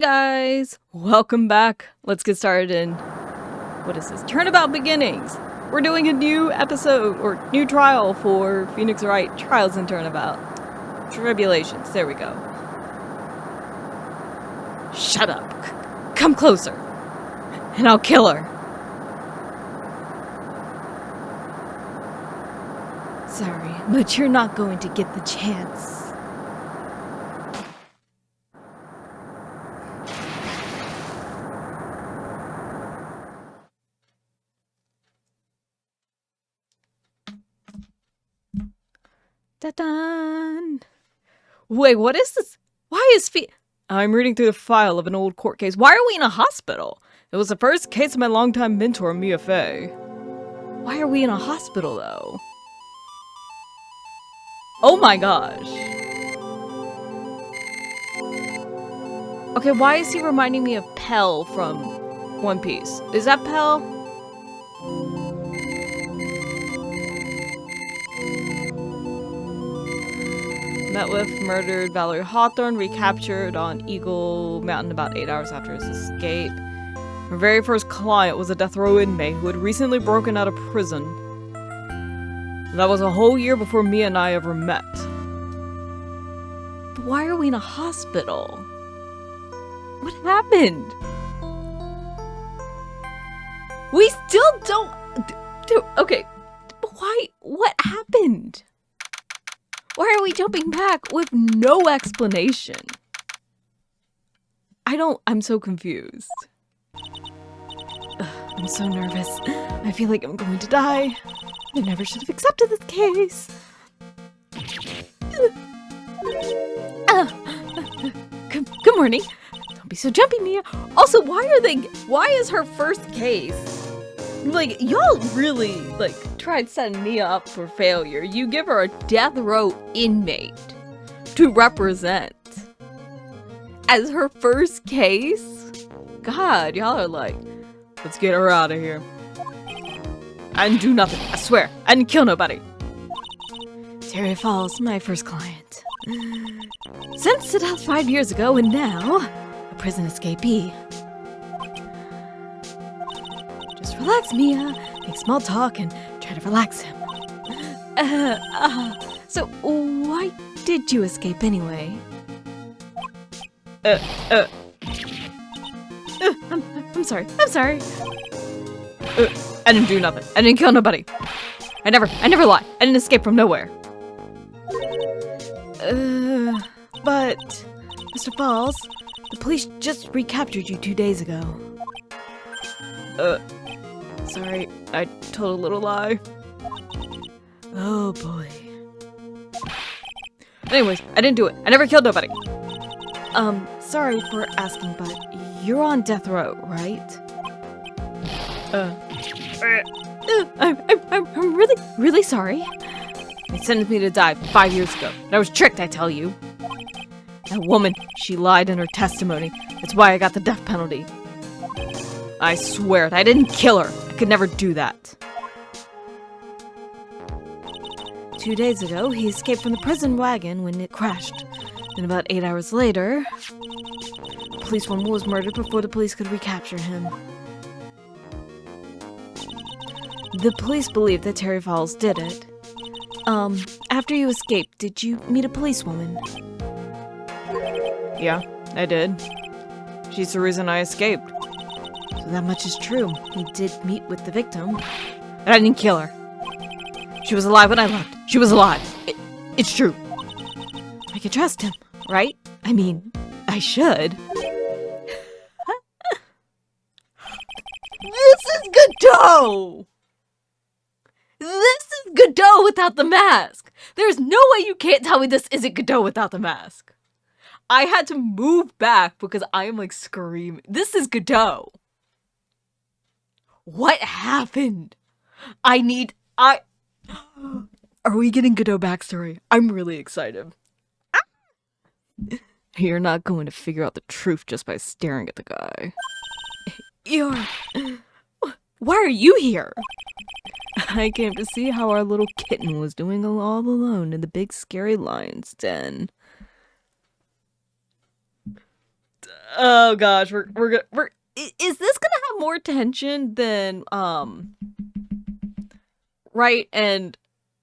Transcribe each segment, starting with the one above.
Guys, welcome back. Let's get started in, what is this? Turnabout Beginnings. We're doing a new episode, or new trial for Phoenix Wright, Trials in Turnabout. Tribulations, there we go. Shut up. Come closer. And I'll kill her. Sorry, but you're not going to get the chance. Da-dun. Wait, what is this? Why is I'm reading through the file of an old court case. Why are we in a hospital? It was the first case of my longtime mentor, Mia Fey. Why are we in a hospital, though? Oh my gosh. Okay, why is he reminding me of Pell from One Piece? Is that Pell? Met with murdered Valerie Hawthorne, recaptured on Eagle Mountain about 8 hours after his escape. Her very first client was a death row inmate who had recently broken out of prison. That was a whole year before Mia and I ever met. But why are we in a hospital? What happened? We still don't... Okay, but why? What happened? Why are we jumping back with no explanation? I'm so confused. Ugh, I'm so nervous. I feel like I'm going to die. I never should have accepted this case. Good morning. Don't be so jumpy, Mia. Also, why is her first case? Like, y'all really, tried setting Mia up for failure. You give her a death row inmate to represent as her first case? God, y'all are like, let's get her out of here. I didn't do nothing, I swear. I didn't kill nobody. Terry Fawles, my first client. Sentenced to death 5 years ago, and now a prison escapee. Just relax, Mia. Make small talk and try to relax him. So why did you escape anyway? I'm sorry. I didn't do nothing. I didn't kill nobody. I never lie. I didn't escape from nowhere. But Mr. Fawles, the police just recaptured you 2 days ago. Sorry, I told a little lie. Oh boy. Anyways, I didn't do it. I never killed nobody. Sorry for asking, but you're on death row, right? I'm really sorry. They sentenced me to die 5 years ago, and I was tricked, I tell you. That woman, she lied in her testimony. That's why I got the death penalty. I swear it, I didn't kill her. I could never do that. 2 days ago, he escaped from the prison wagon when it crashed. Then about 8 hours later, a policewoman was murdered before the police could recapture him. The police believe that Terry Fawles did it. After you escaped, did you meet a policewoman? Yeah, I did. She's the reason I escaped. So that much is true. He did meet with the victim. And I didn't kill her. She was alive when I left. She was alive. It's true. I can trust him, right? I mean, I should. This is Godot! This is Godot without the mask! There's no way you can't tell me this isn't Godot without the mask. I had to move back because I am screaming. This is Godot. What happened? Are we getting Godot backstory? I'm really excited. You're not going to figure out the truth just by staring at the guy. Why are you here? I came to see how our little kitten was doing all alone in the big scary lion's den. Oh gosh, is this gonna have more tension than Wright and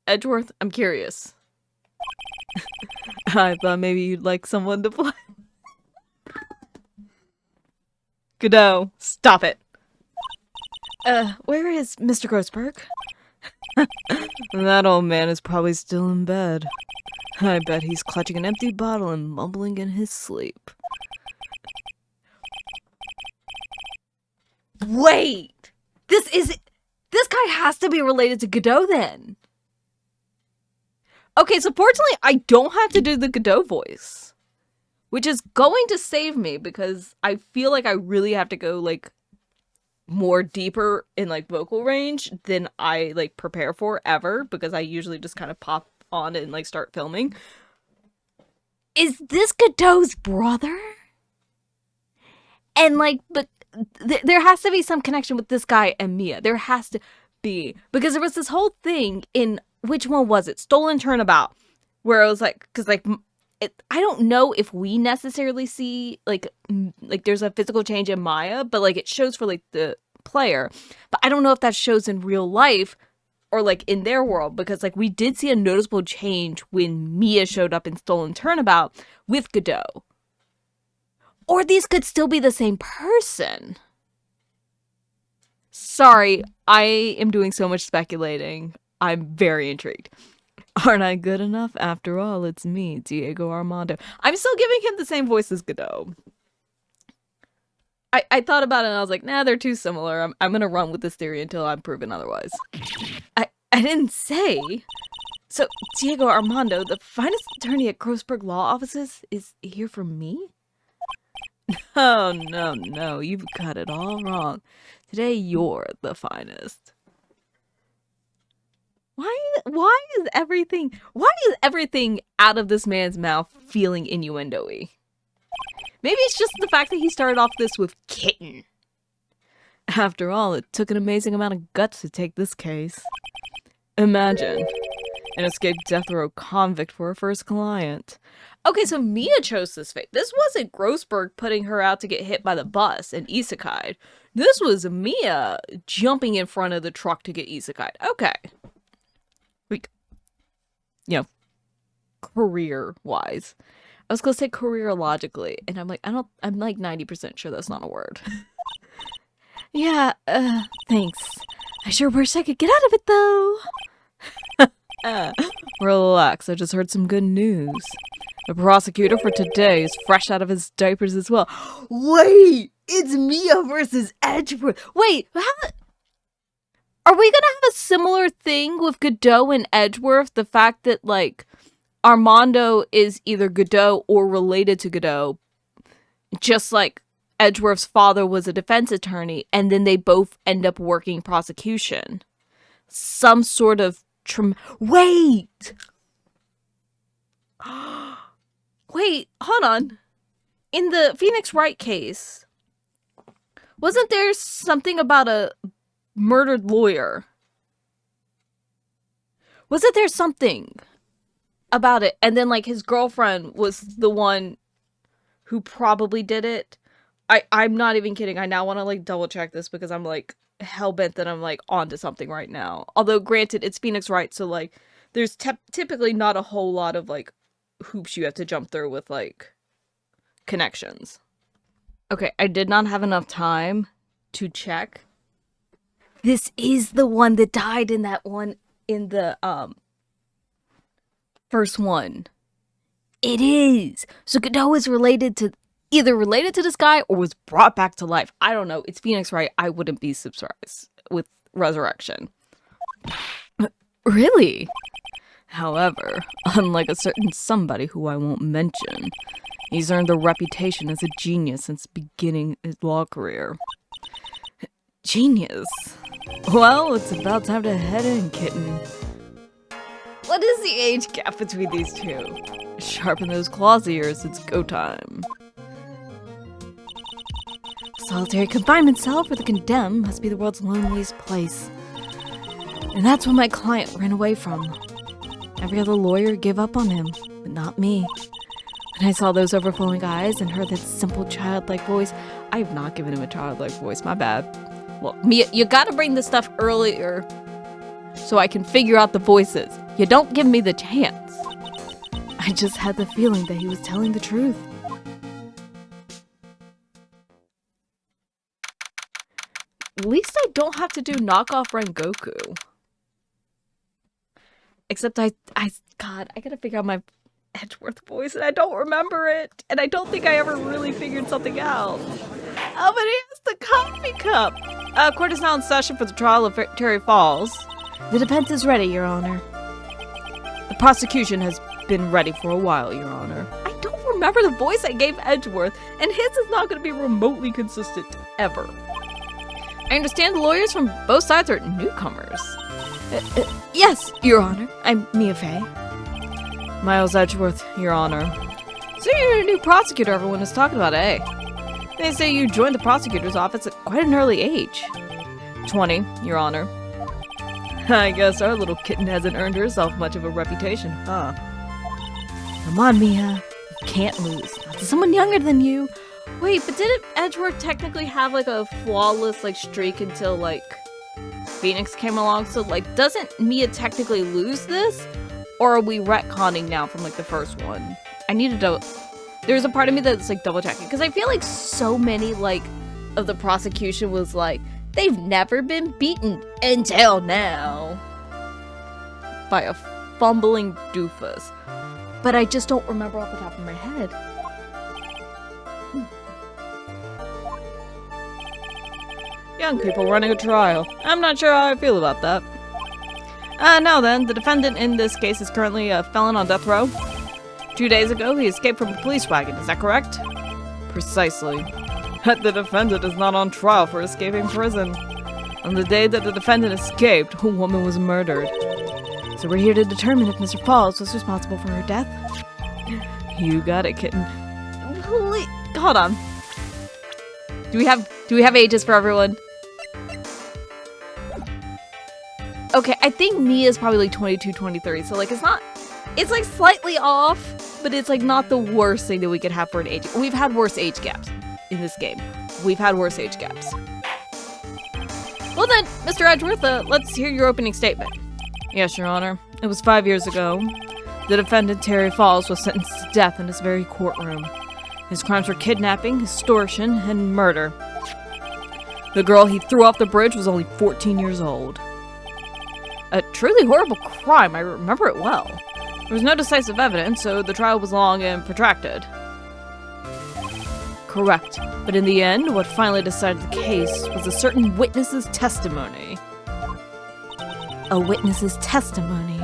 Edgeworth? I'm curious. I thought maybe you'd like someone to play. Godot, stop it. Where is Mr. Grossberg? That old man is probably still in bed. I bet he's clutching an empty bottle and mumbling in his sleep. Wait! This guy has to be related to Godot then. Okay, so fortunately I don't have to do the Godot voice, which is going to save me because I feel like I really have to go like more deeper in like vocal range than I like prepare for ever, because I usually just kind of pop on and like start filming. Is this Godot's brother? And like, but there has to be some connection with this guy and Mia. There has to be, because there was this whole thing in, which one was it? Stolen Turnabout, where it was like, because like I don't know if we necessarily see like there's a physical change in Maya, but like it shows for like the player, but I don't know if that shows in real life or like in their world, because like we did see a noticeable change when Mia showed up in Stolen Turnabout with Godot. Or these could still be the same person. Sorry, I am doing so much speculating. I'm very intrigued. Aren't I good enough? After all, it's me, Diego Armando. I'm still giving him the same voice as Godot. I thought about it and I was like, nah, they're too similar. I'm gonna run with this theory until I'm proven otherwise. I didn't say. So, Diego Armando, the finest attorney at Grossberg Law Offices, is here for me? Oh, no, you've got it all wrong. Today you're the finest. Why is everything out of this man's mouth feeling innuendo-y? Maybe it's just the fact that he started off this with kitten. After all, it took an amazing amount of guts to take this case. Imagine an escaped death row convict for her first client. Okay, so Mia chose this fate. This wasn't Grossberg putting her out to get hit by the bus and isekai'd. This was Mia jumping in front of the truck to get isekai'd. Okay. Career-wise. I was gonna say career-logically, and I'm like 90% sure that's not a word. Yeah, thanks. I sure wish I could get out of it, though. Relax, I just heard some good news. The prosecutor for today is fresh out of his diapers as well. Wait! It's Mia versus Edgeworth! Wait, are we gonna have a similar thing with Godot and Edgeworth? The fact that, like, Armando is either Godot or related to Godot, just like Edgeworth's father was a defense attorney, and then they both end up working prosecution. Some sort of Wait! Wait, hold on. In the Phoenix Wright case, wasn't there something about a murdered lawyer? Wasn't there something about it? And then, like, his girlfriend was the one who probably did it. I'm not even kidding. I now want to, like, double check this because I'm, like, hell-bent that I'm, like, onto something right now. Although, granted, it's Phoenix Wright, so, like, there's typically not a whole lot of, like, hoops you have to jump through with, like, connections. Okay, I did not have enough time to check. This is the one that died in that one, in the, first one. It is! So Godot is either related to this guy or was brought back to life. I don't know. It's Phoenix Wright. I wouldn't be surprised with Resurrection. Really? However, unlike a certain somebody who I won't mention, he's earned a reputation as a genius since beginning his law career. Genius? Well, it's about time to head in, kitten. What is the age gap between these two? Sharpen those claws of yours, it's go time. Solitary confinement cell for the condemned must be the world's loneliest place. And that's what my client ran away from. Every other lawyer gave up on him, but not me. When I saw those overflowing eyes and heard that simple childlike voice, I have not given him a childlike voice, my bad. Well, Mia, you gotta bring this stuff earlier so I can figure out the voices. You don't give me the chance. I just had the feeling that he was telling the truth. At least I don't have to do knockoff Rengoku. Except God, I gotta figure out my Edgeworth voice and I don't remember it. And I don't think I ever really figured something out. Oh, but he has the coffee cup. Court is now in session for the trial of Terry Fawles. The defense is ready, Your Honor. The prosecution has been ready for a while, Your Honor. I don't remember the voice I gave Edgeworth, and his is not going to be remotely consistent ever. I understand the lawyers from both sides are newcomers. Yes, Your Honor. I'm Mia Fey. Miles Edgeworth, Your Honor. So you're a new prosecutor everyone is talking about, eh? They say you joined the prosecutor's office at quite an early age. 20, Your Honor. I guess our little kitten hasn't earned herself much of a reputation, huh? Come on, Mia. You can't lose. Not to someone younger than you. Wait, but didn't Edgeworth technically have, like, a flawless, like, streak until, like, Phoenix came along? So, like, doesn't Mia technically lose this? Or are we retconning now from, like, the first one? I need to there's a part of me that's, like, double-checking. Because I feel like so many, like, of the prosecution was, like, they've never been beaten until now. By a fumbling doofus. But I just don't remember off the top of my head. Young people running a trial. I'm not sure how I feel about that. Now then, the defendant in this case is currently a felon on death row. 2 days ago, he escaped from a police wagon, is that correct? Precisely. But the defendant is not on trial for escaping prison. On the day that the defendant escaped, a woman was murdered. So we're here to determine if Mr. Fawles was responsible for her death. You got it, kitten. Hold on. Do we have ages for everyone? Okay, I think Mia's probably like 22, 23, so like it's like slightly off, but it's like not the worst thing that we could have for an age. We've had worse age gaps in this game. We've had worse age gaps. Well then, Mr. Edgeworth, let's hear your opening statement. Yes, Your Honor. It was 5 years ago. The defendant, Terry Fawles, was sentenced to death in this very courtroom. His crimes were kidnapping, extortion, and murder. The girl he threw off the bridge was only 14 years old. A truly horrible crime, I remember it well. There was no decisive evidence, so the trial was long and protracted. Correct. But in the end, what finally decided the case was a certain witness's testimony. A witness's testimony.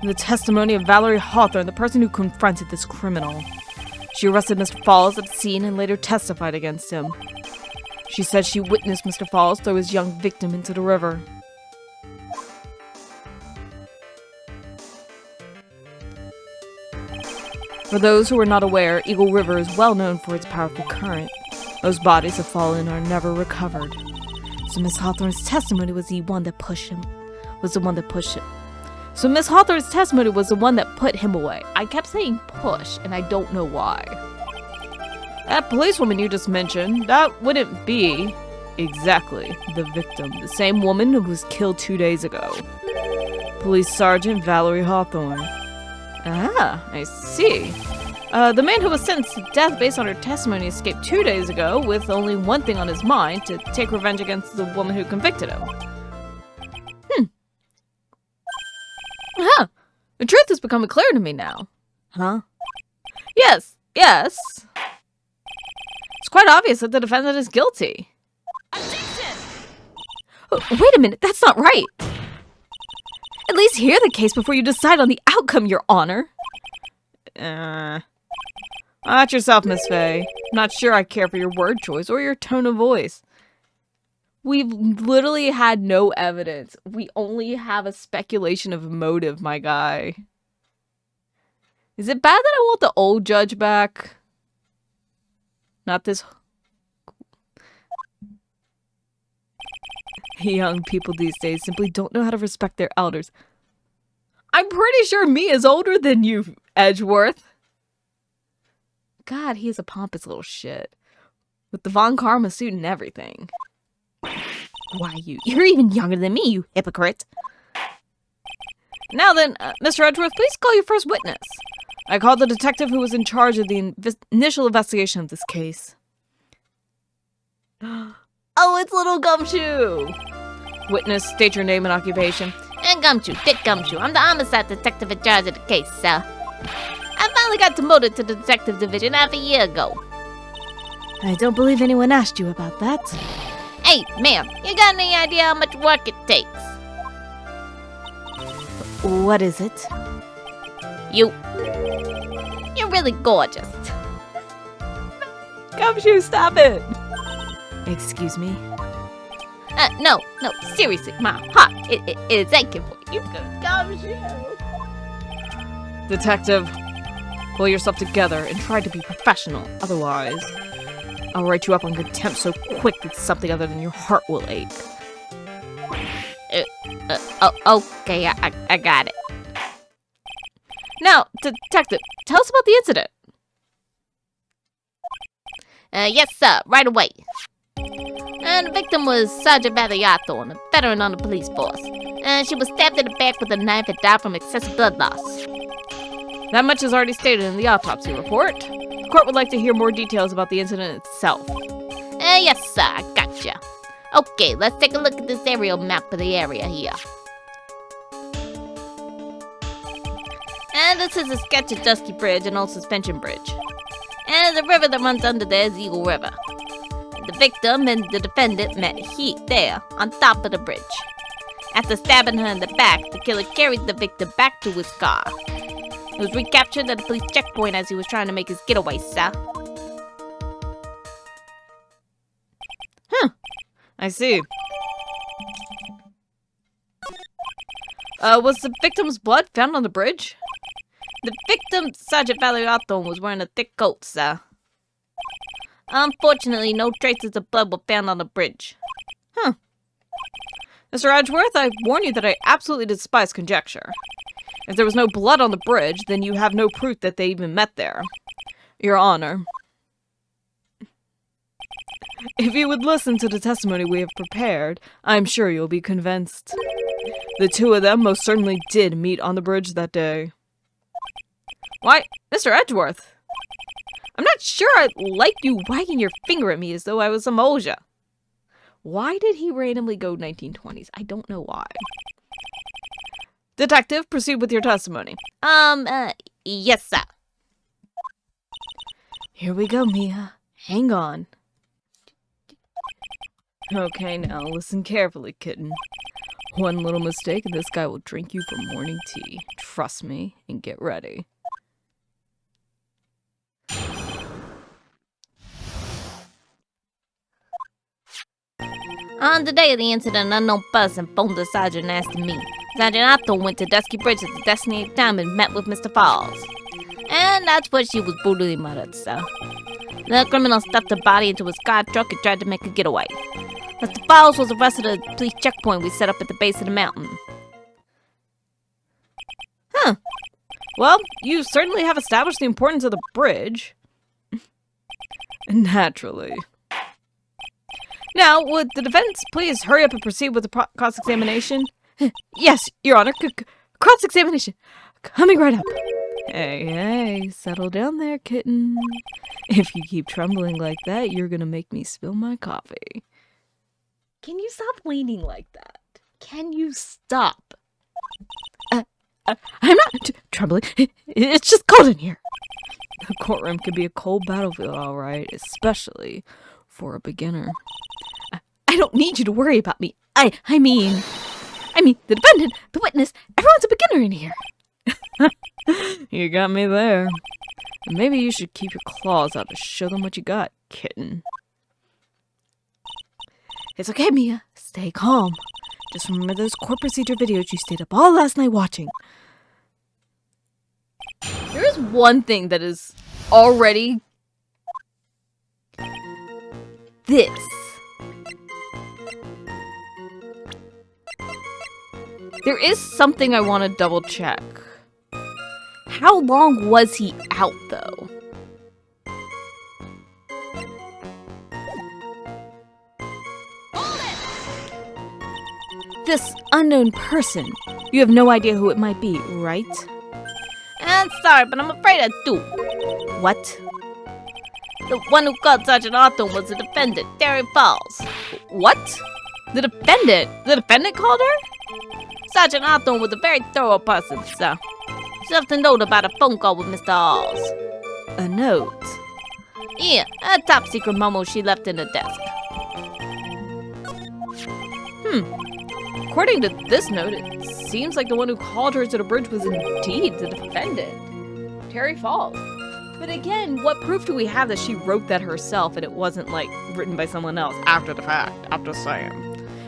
The testimony of Valerie Hawthorne, the person who confronted this criminal. She arrested Mr. Fawles at the scene and later testified against him. She said she witnessed Mr. Fawles throw his young victim into the river. For those who are not aware, Eagle River is well known for its powerful current. Those bodies have fallen and are never recovered. So Miss Hawthorne's testimony was the one that pushed him. So Miss Hawthorne's testimony was the one that put him away. I kept saying push, and I don't know why. That policewoman you just mentioned, that wouldn't be exactly the victim. The same woman who was killed 2 days ago. Police Sergeant Valerie Hawthorne. Ah, I see. The man who was sentenced to death based on her testimony escaped 2 days ago with only one thing on his mind, to take revenge against the woman who convicted him. Huh. The truth is becoming clear to me now. Huh? Yes. It's quite obvious that the defendant is guilty. Objection! Oh, wait a minute, that's not right. At least hear the case before you decide on the outcome, Your Honor. Watch yourself, Miss Fey. I'm not sure I care for your word choice or your tone of voice. We've literally had no evidence. We only have a speculation of motive, my guy. Is it bad that I want the old judge back? Not this. Young people these days simply don't know how to respect their elders. I'm pretty sure Mia's older than you, Edgeworth. God, he's a pompous little shit. With the Von Karma suit and everything. Why, you're even younger than me, you hypocrite. Now then, Mr. Edgeworth, please call your first witness. I called the detective who was in charge of the initial investigation of this case. Oh, it's little Gumshoe! Witness, state your name and occupation. And Gumshoe, Dick Gumshoe. I'm the homicide detective in charge of the case, sir. I finally got demoted to the detective division half a year ago. I don't believe anyone asked you about that. Hey, ma'am, you got any idea how much work it takes? What is it? You're really gorgeous. Gumshoe, stop it! Excuse me? No, seriously, my heart is aching for you. Gumshoe. Detective, pull yourself together and try to be professional. Otherwise, I'll write you up on contempt so quick that something other than your heart will ache. Okay, I got it. Now, detective, tell us about the incident. Yes, sir, right away. And the victim was Sergeant Valerie Hawthorne, a veteran on the police force. And she was stabbed in the back with a knife and died from excessive blood loss. That much is already stated in the autopsy report. The court would like to hear more details about the incident itself. Yes, sir, I gotcha. Okay, let's take a look at this aerial map of the area here. And this is a sketch of Dusky Bridge and Old Suspension Bridge. And the river that runs under there is Eagle River. The victim and the defendant met there, on top of the bridge. After stabbing her in the back, the killer carried the victim back to his car. He was recaptured at a police checkpoint as he was trying to make his getaway, sir. I see. Was the victim's blood found on the bridge? The victim, Sergeant Valerie Hawthorne, was wearing a thick coat, sir. Unfortunately, no traces of blood were found on the bridge. Mr. Edgeworth, I warn you that I absolutely despise conjecture. If there was no blood on the bridge, then you have no proof that they even met there. Your Honor. If you would listen to the testimony we have prepared, I'm sure you'll be convinced. The two of them most certainly did meet on the bridge that day. Why, Mr. Edgeworth, I'm not sure I like you wagging your finger at me as though I was some Oja. Why did he randomly go 1920s? I don't know why. Detective, proceed with your testimony. Yes, sir. Here we go, Mia. Hang on. Okay, now listen carefully, kitten. One little mistake and this guy will drink you for morning tea. Trust me and get ready. On the day of the incident, an unknown person phoned the sergeant asking me. Sergeant Hawthorne went to Dusky Bridge at the designated time and met with Mr. Fawles. And that's where she was brutally murdered, sir. The criminal stuffed her body into his car truck and tried to make a getaway. Mr. Fawles was arrested at a police checkpoint we set up at the base of the mountain. Well, you certainly have established the importance of the bridge. Naturally. Now, would the defense please hurry up and proceed with the cross-examination? Yes, Your Honor. Cross-examination. Coming right up. Hey, settle down there, kitten. If you keep trembling like that, you're gonna make me spill my coffee. Can you stop leaning like that? Can you stop? I'm not trembling. It's just cold in here. The courtroom can be a cold battlefield, all right, especially for a beginner. I don't need you to worry about me. I mean, the defendant, the witness, everyone's a beginner in here. You got me there. And maybe you should keep your claws out to show them what you got, kitten. It's okay, Mia. Stay calm. Just remember those court procedure videos you stayed up all last night watching. There is one thing that is already this. There is something I want to double check. How long was he out, though? This unknown person. You have no idea who it might be, right? I'm sorry, but I'm afraid I do. What? The one who called Sergeant Hawthorne was the defendant, Terry Fawles. What? The defendant? The defendant called her? Sergeant Hawthorne was a very thorough person, sir. She left a note about a phone call with Mr. Halls. A note? Yeah, a top secret memo she left in the desk. According to this note, it seems like the one who called her to the bridge was indeed the defendant, Terry Fawles. But again, what proof do we have that she wrote that herself and it wasn't, like, written by someone else after the fact? I'm just saying.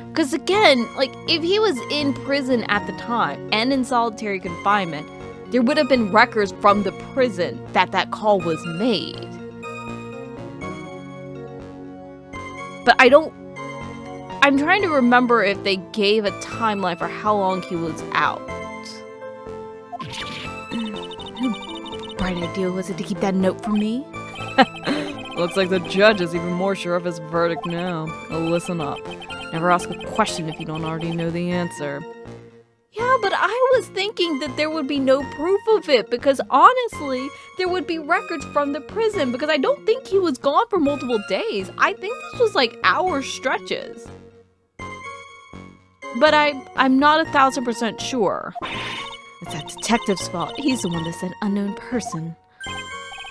Because again, like, if he was in prison at the time and in solitary confinement, there would have been records from the prison that that call was made. But I'm trying to remember if they gave a timeline for how long he was out. Bright idea was it to keep that note from me? Looks like the judge is even more sure of his verdict now. Listen up. Never ask a question if you don't already know the answer. Yeah, but I was thinking that there would be no proof of it because honestly, there would be records from the prison because I don't think he was gone for multiple days. I think this was like hour stretches. But I'm not 1,000% sure. It's that detective's fault. He's the one that said unknown person.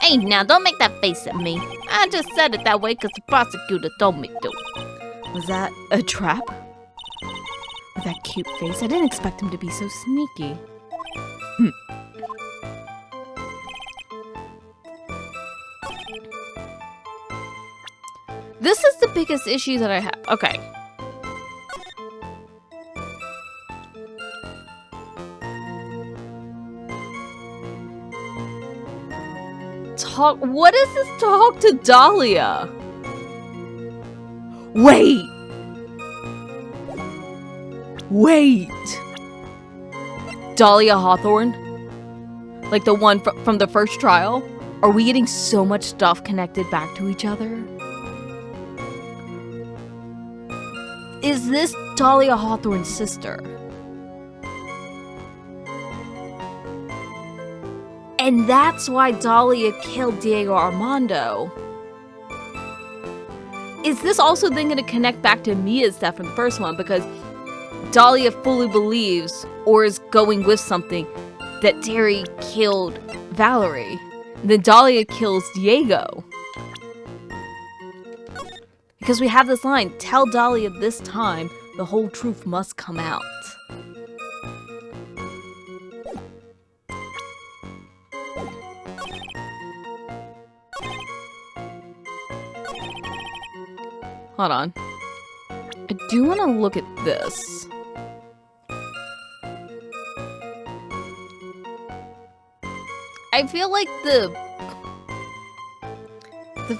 Hey, now, don't make that face at me. I just said it that way because the prosecutor told me to. Was that a trap? With that cute face, I didn't expect him to be so sneaky. This is the biggest issue that I have. Okay. What is this talk to Dahlia? Wait! Dahlia Hawthorne? Like the one from the first trial? Are we getting so much stuff connected back to each other? Is this Dahlia Hawthorne's sister? And that's why Dahlia killed Diego Armando. Is this also then going to connect back to Mia's death from the first one? Because Dahlia fully believes, or is going with something, that Terry killed Valerie. Then Dahlia kills Diego. Because we have this line, tell Dahlia this time, the whole truth must come out. Hold on. I do want to look at this. I feel like the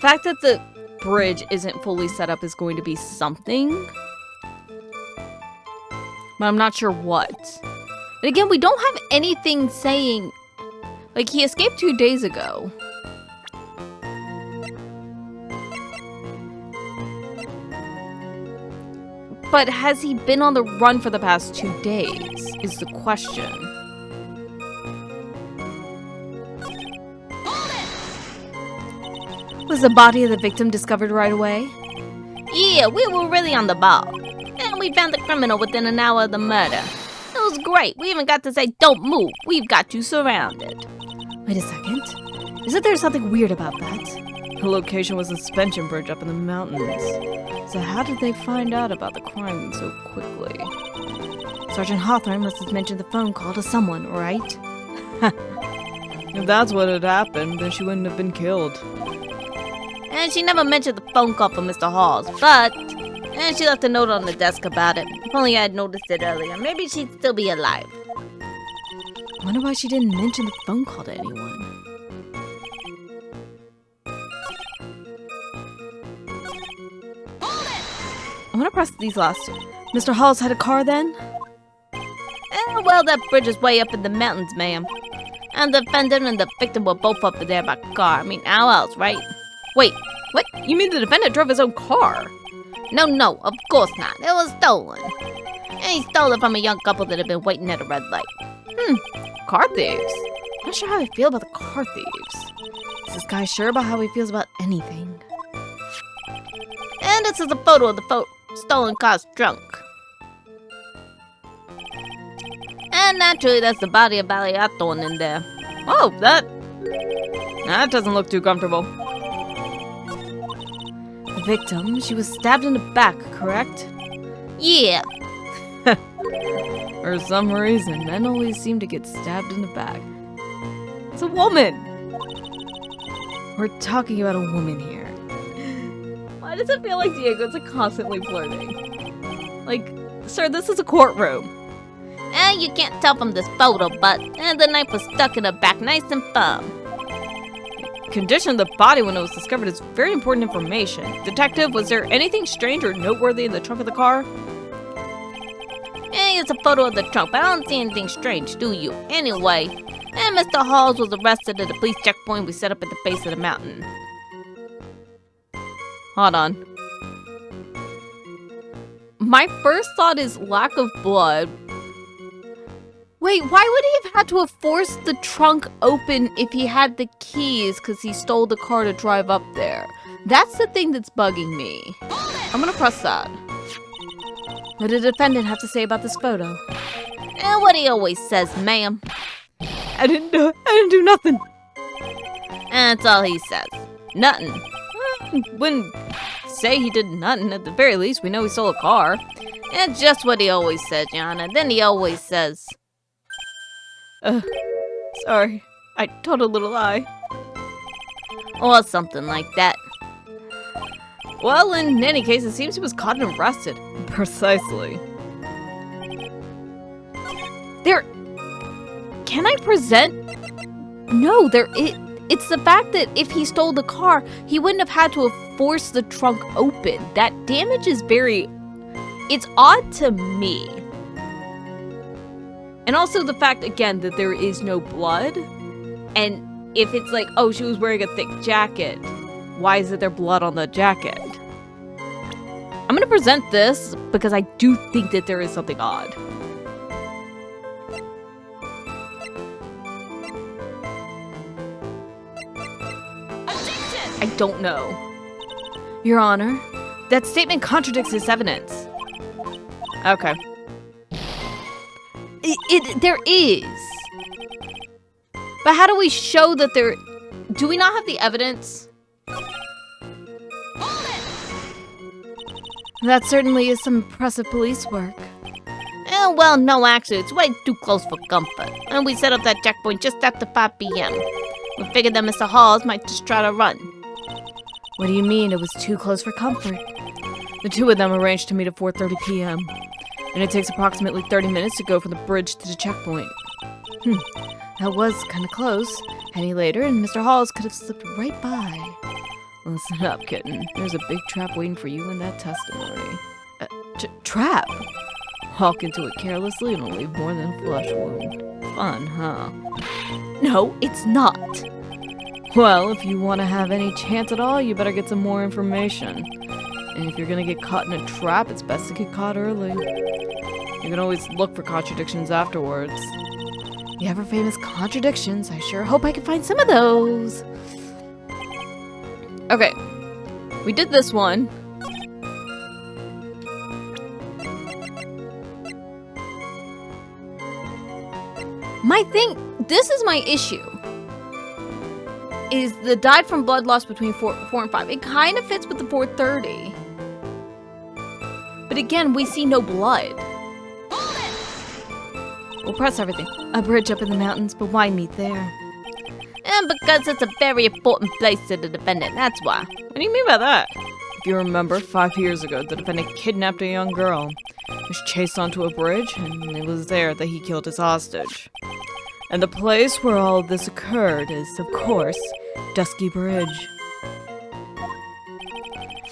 fact that the bridge isn't fully set up is going to be something. But I'm not sure what. And again, we don't have anything saying... Like, he escaped 2 days ago. But has he been on the run for the past 2 days, is the question. Was the body of the victim discovered right away? Yeah, we were really on the ball. And we found the criminal within an hour of the murder. It was great. We even got to say, don't move. We've got you surrounded. Wait a second. Isn't there something weird about that? The location was a suspension bridge up in the mountains. So how did they find out about the crime so quickly? Sergeant Hawthorne must have mentioned the phone call to someone, right? If that's what had happened, then she wouldn't have been killed. And she never mentioned the phone call from Mr. Halls, but... And she left a note on the desk about it. If only I had noticed it earlier. Maybe she'd still be alive. I wonder why she didn't mention the phone call to anyone. I want to press these last two. Mr. Halls had a car then? Well, that bridge is way up in the mountains, ma'am. And the defendant and the victim were both up there by car. I mean, how else, right? Wait, what? You mean the defendant drove his own car? No, of course not. It was stolen. And he stole it from a young couple that had been waiting at a red light. Car thieves? Not sure how I feel about the car thieves. Is this guy sure about how he feels about anything? And this is a photo of the stolen car's trunk. And naturally, that's the body of Valerie Hawthorne in there. Oh, that doesn't look too comfortable. The victim, she was stabbed in the back, correct? Yeah. For some reason, men always seem to get stabbed in the back. It's a woman! We're talking about a woman here. Why does it feel like Diego's constantly flirting? Like, sir, this is a courtroom. And you can't tell from this photo, but the knife was stuck in her back nice and firm. Condition of the body when it was discovered is very important information. Detective, was there anything strange or noteworthy in the trunk of the car? It's a photo of the trunk, but I don't see anything strange, do you? Anyway, and Mr. Hawes was arrested at the police checkpoint we set up at the base of the mountain. Hold on. My first thought is lack of blood. Wait, why would he have had to have forced the trunk open if he had the keys because he stole the car to drive up there? That's the thing that's bugging me. I'm gonna press that. What did the defendant have to say about this photo? And what he always says, ma'am. I didn't do nothing. And that's all he says. Nothing. Wouldn't say he did nothing. At the very least, we know he stole a car. And just what he always says, Yana. Then he always says, sorry. I told a little lie. or something like that. Well, in any case, it seems he was caught and arrested. Precisely. Can I present? No, it's the fact that if he stole the car, he wouldn't have had to have forced the trunk open. That damage is it's odd to me. And also the fact, again, that there is no blood. And if it's like, oh, she was wearing a thick jacket, why is there blood on the jacket? I'm gonna present this because I do think that there is something odd. I don't know. Your Honor, that statement contradicts this evidence. Okay. There is. But how do we show that there... Do we not have the evidence? That certainly is some impressive police work. Well, no, actually, it's way too close for comfort. And we set up that checkpoint just after 5 p.m. We figured that Mr. Hawes might just try to run. What do you mean it was too close for comfort? The two of them arranged to meet at 4:30 p.m. And it takes approximately 30 minutes to go from the bridge to the checkpoint. That was kind of close. Any later, and Mr. Hawes could have slipped right by. Listen up, kitten. There's a big trap waiting for you in that testimony. Trap? Walk into it carelessly and it'll leave more than a flesh wound. Fun, huh? No, it's not. Well, if you want to have any chance at all, you better get some more information. And if you're gonna get caught in a trap, it's best to get caught early. You can always look for contradictions afterwards. The ever-famous contradictions. I sure hope I can find some of those. Okay. We did this one. This is my issue. Is the died from blood loss between 4 and 5. It kind of fits with the 4:30. But again, we see no blood. We'll press everything. A bridge up in the mountains, but why meet there? And because it's a very important place to the defendant, that's why. What do you mean by that? If you remember, 5 years ago, the defendant kidnapped a young girl. Was chased onto a bridge, and it was there that he killed his hostage. And the place where all of this occurred is, of course, Dusky Bridge.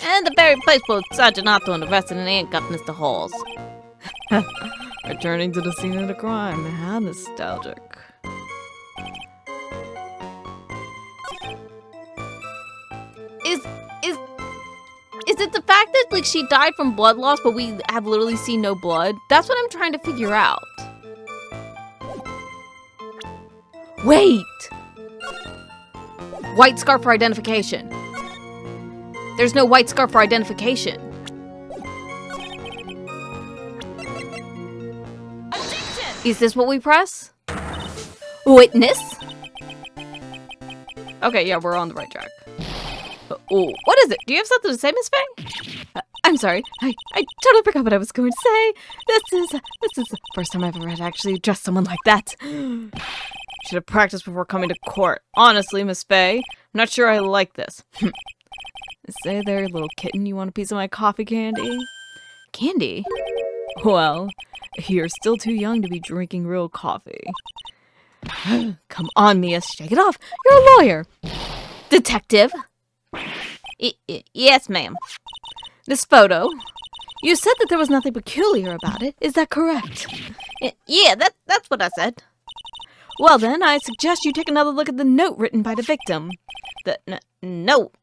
And the very place where Sergeant Hawthorne arrested and handcuffed Mr. Hawes. Returning to the scene of the crime. How nostalgic. Is it the fact that, like, she died from blood loss, but we have literally seen no blood? That's what I'm trying to figure out. Wait! White scarf for identification. There's no white scarf for identification. Objection! Is this what we press? Witness? Okay, yeah, we're on the right track. Oh, what is it? Do you have something to say, Miss Fey? I'm sorry. I totally forgot what I was going to say. This is the first time I've ever had to actually address someone like that. Should have practiced before coming to court. Honestly, Miss Fey, I'm not sure I like this. Say there, little kitten, you want a piece of my coffee candy? Candy? Well, you're still too young to be drinking real coffee. Come on, Mia, shake it off. You're a lawyer. Detective? Yes, ma'am. This photo. You said that there was nothing peculiar about it. Is that correct? Yeah, that's what I said. Well then, I suggest you take another look at the note written by the victim. The note?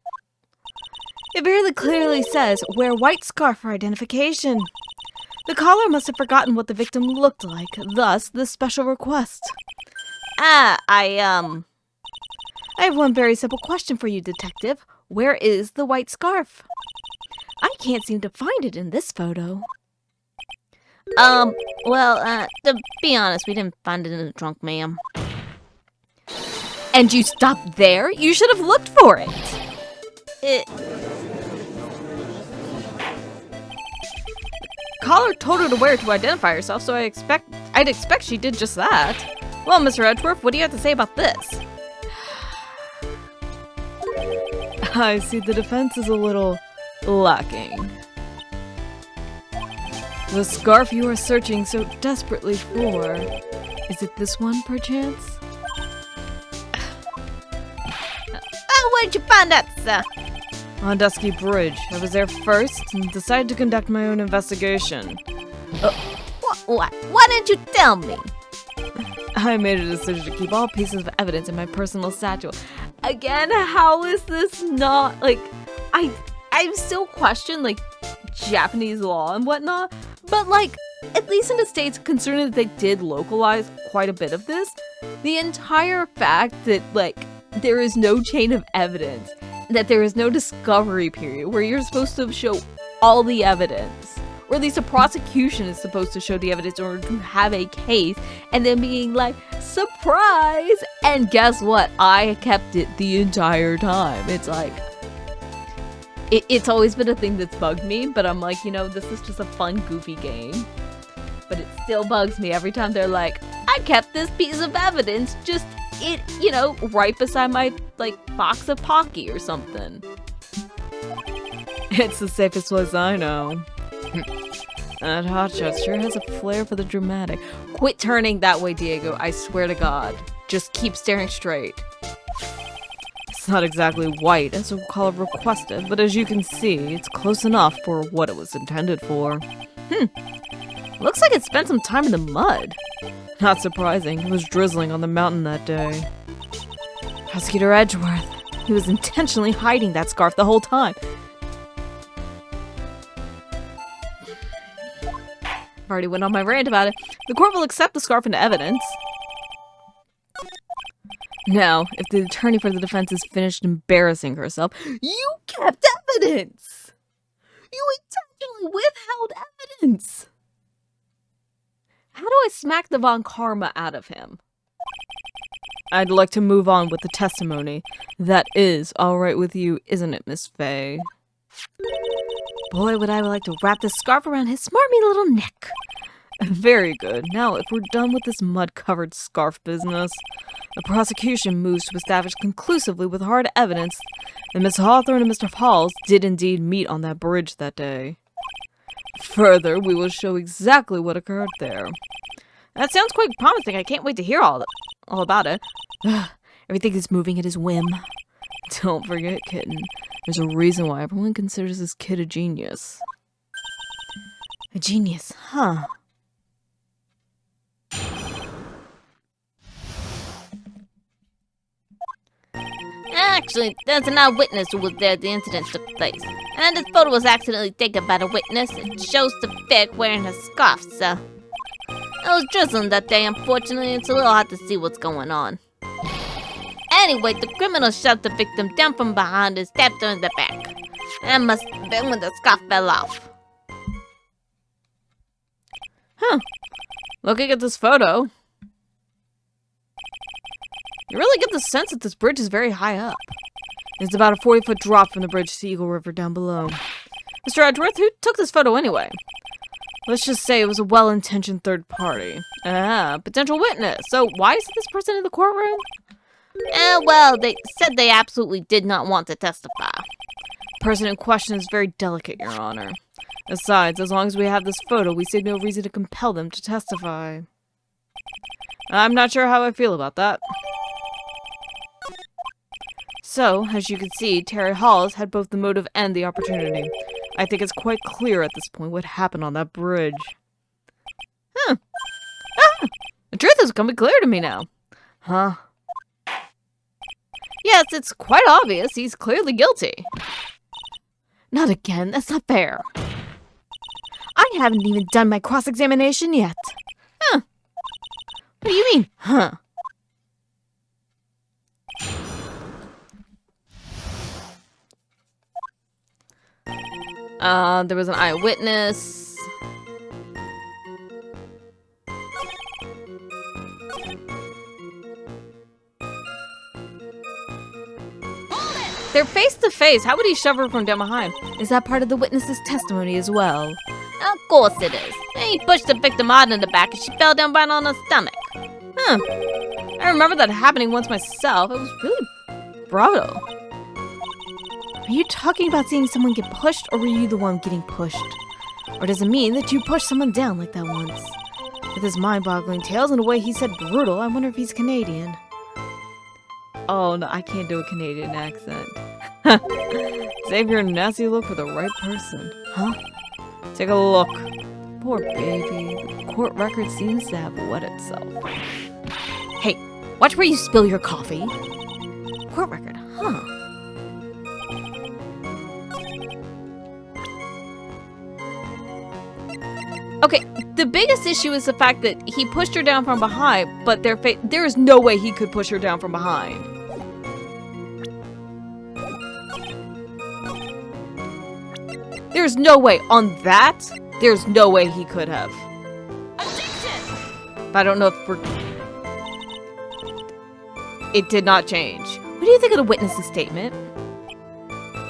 It very clearly says, wear white scarf for identification. The caller must have forgotten what the victim looked like, thus the special request. I have one very simple question for you, detective. Where is the white scarf? I can't seem to find it in this photo. Well, to be honest, we didn't find it in the trunk, ma'am. And you stopped there? You should have looked for it. The caller told her to wear it to identify herself, so I'd expect she did just that. Well, Mr. Edgeworth, what do you have to say about this? I see the defense is a little lacking. The scarf you are searching so desperately for, is it this one, perchance? where'd you find that, sir? On Dusky Bridge. I was there first and decided to conduct my own investigation. Why didn't you tell me? I made a decision to keep all pieces of evidence in my personal satchel. Again, how is this not, like, I still question, like, Japanese law and whatnot, but, like, at least in the States, considering that they did localize quite a bit of this, the entire fact that, like, there is no chain of evidence, that there is no discovery period where you're supposed to show all the evidence, or at least a prosecution is supposed to show the evidence in order to have a case, and then being like, surprise! And guess what? I kept it the entire time. It's like, it's always been a thing that's bugged me, but I'm like, you know, this is just a fun, goofy game. But it still bugs me every time they're like, I kept this piece of evidence, just, you know, right beside my, like, box of Pocky or something. It's the safest place I know. That hotshot sure has a flair for the dramatic. Quit turning that way, Diego, I swear to God. Just keep staring straight. It's not exactly white, as the caller requested, but as you can see, it's close enough for what it was intended for. Looks like it spent some time in the mud. Not surprising, it was drizzling on the mountain that day. Prosecutor Edgeworth. He was intentionally hiding that scarf the whole time. I've already went on my rant about it. The court will accept the scarf into evidence. Now, if the attorney for the defense is finished embarrassing herself, you kept evidence! You intentionally withheld evidence! How do I smack the Von Karma out of him? I'd like to move on with the testimony. That is all right with you, isn't it, Miss Fey? Boy, would I like to wrap this scarf around his smarmy little neck. Very good. Now, if we're done with this mud-covered scarf business, the prosecution moves to establish conclusively with hard evidence that Miss Hawthorne and Mr. Fawles did indeed meet on that bridge that day. Further, we will show exactly what occurred there. That sounds quite promising. I can't wait to hear all about it. Everything is moving at his whim. Don't forget, kitten. There's a reason why everyone considers this kid a genius. A genius, huh? Actually, there's an eyewitness who was there at the incident took place. And this photo was accidentally taken by the witness. It shows the fake wearing her scarf, so... It was drizzling that day, unfortunately. It's a little hard to see what's going on. Anyway, the criminal shoved the victim down from behind and stabbed her in the back. That must have been when the scarf fell off. Huh. Looking at this photo, you really get the sense that this bridge is very high up. It's about a 40-foot drop from the bridge to Eagle River down below. Mr. Edgeworth, who took this photo anyway? Let's just say it was a well-intentioned third party. Ah, potential witness. So why is this person in the courtroom? Well, they said they absolutely did not want to testify. The person in question is very delicate, Your Honor. Besides, as long as we have this photo, we see no reason to compel them to testify. I'm not sure how I feel about that. So, as you can see, Terry Fawles had both the motive and the opportunity. I think it's quite clear at this point what happened on that bridge. Huh. Ah! The truth is coming clear to me now. Huh? Yes, it's quite obvious. He's clearly guilty. Not again. That's not fair. I haven't even done my cross-examination yet. Huh. What do you mean, huh? There was an eyewitness. They're face to face. How would he shove her from down behind? Is that part of the witness's testimony as well? Of course it is. And he pushed the victim hard in the back and she fell down right on her stomach. Huh. I remember that happening once myself. It was really brutal. Are you talking about seeing someone get pushed, or were you the one getting pushed? Or does it mean that you pushed someone down like that once? With his mind-boggling tales and the way he said brutal, I wonder if he's Canadian. Oh, no, I can't do a Canadian accent. Save your nasty look for the right person. Huh? Take a look. Poor baby. The court record seems to have wet itself. Hey, watch where you spill your coffee. Court record, huh? Okay, the biggest issue is the fact that he pushed her down from behind, but there is no way he could push her down from behind. There's no way. On that, there's no way he could have. But I don't know if we're... It did not change. What do you think of the witness's statement?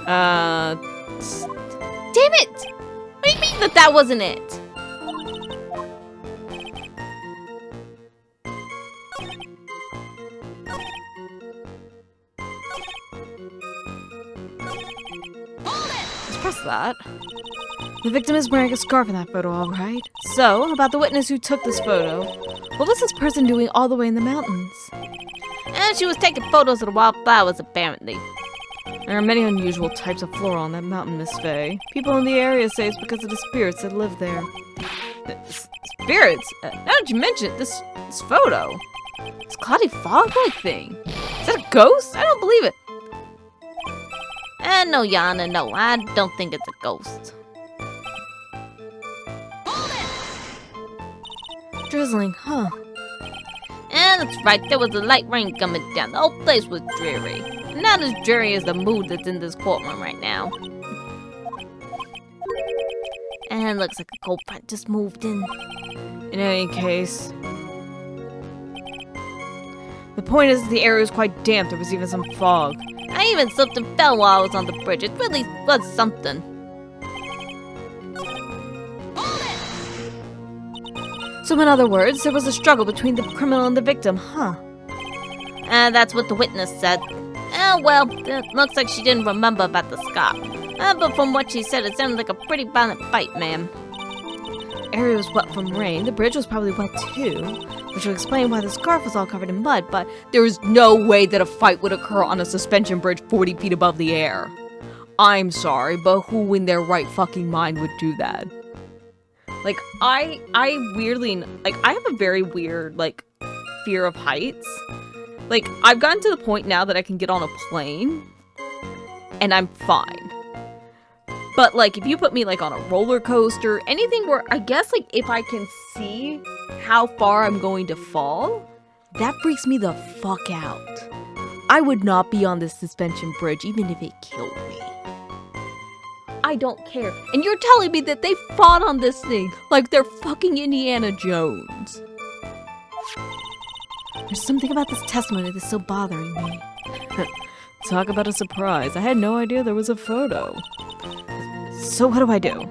Damn it! What do you mean that wasn't it? Press that. The victim is wearing a scarf in that photo, alright? So, about the witness who took this photo. What was this person doing all the way in the mountains? And she was taking photos of the wildflowers, apparently. There are many unusual types of flora on that mountain, Miss Fey. People in the area say it's because of the spirits that live there. Spirits? Now that you mention it, this photo. This cloudy fog-like thing. Is that a ghost? I don't believe it. No, Yana, no, I don't think it's a ghost. Drizzling, huh? And that's right, there was a light rain coming down. The whole place was dreary. Not as dreary as the mood that's in this courtroom right now. And looks like a culprit just moved in. In any case, the point is the area was quite damp. There was even some fog. I even slipped and fell while I was on the bridge. It really was something. So in other words, there was a struggle between the criminal and the victim, huh? And that's what the witness said. Well, it looks like she didn't remember about the scarf. But from what she said, it sounded like a pretty violent fight, ma'am. The area was wet from rain. The bridge was probably wet too, which would explain why the scarf was all covered in mud, but there is no way that a fight would occur on a suspension bridge 40 feet above the air. I'm sorry, but who in their right fucking mind would do that? Like, I weirdly, like, I have a very weird, like, fear of heights. Like, I've gotten to the point now that I can get on a plane and I'm fine. But, like, if you put me, like, on a roller coaster, anything where, I guess, like, if I can see how far I'm going to fall, that freaks me the fuck out. I would not be on this suspension bridge even if it killed me. I don't care. And you're telling me that they fought on this thing like they're fucking Indiana Jones. There's something about this testimony that's so bothering me. Talk about a surprise. I had no idea there was a photo. So what do I do?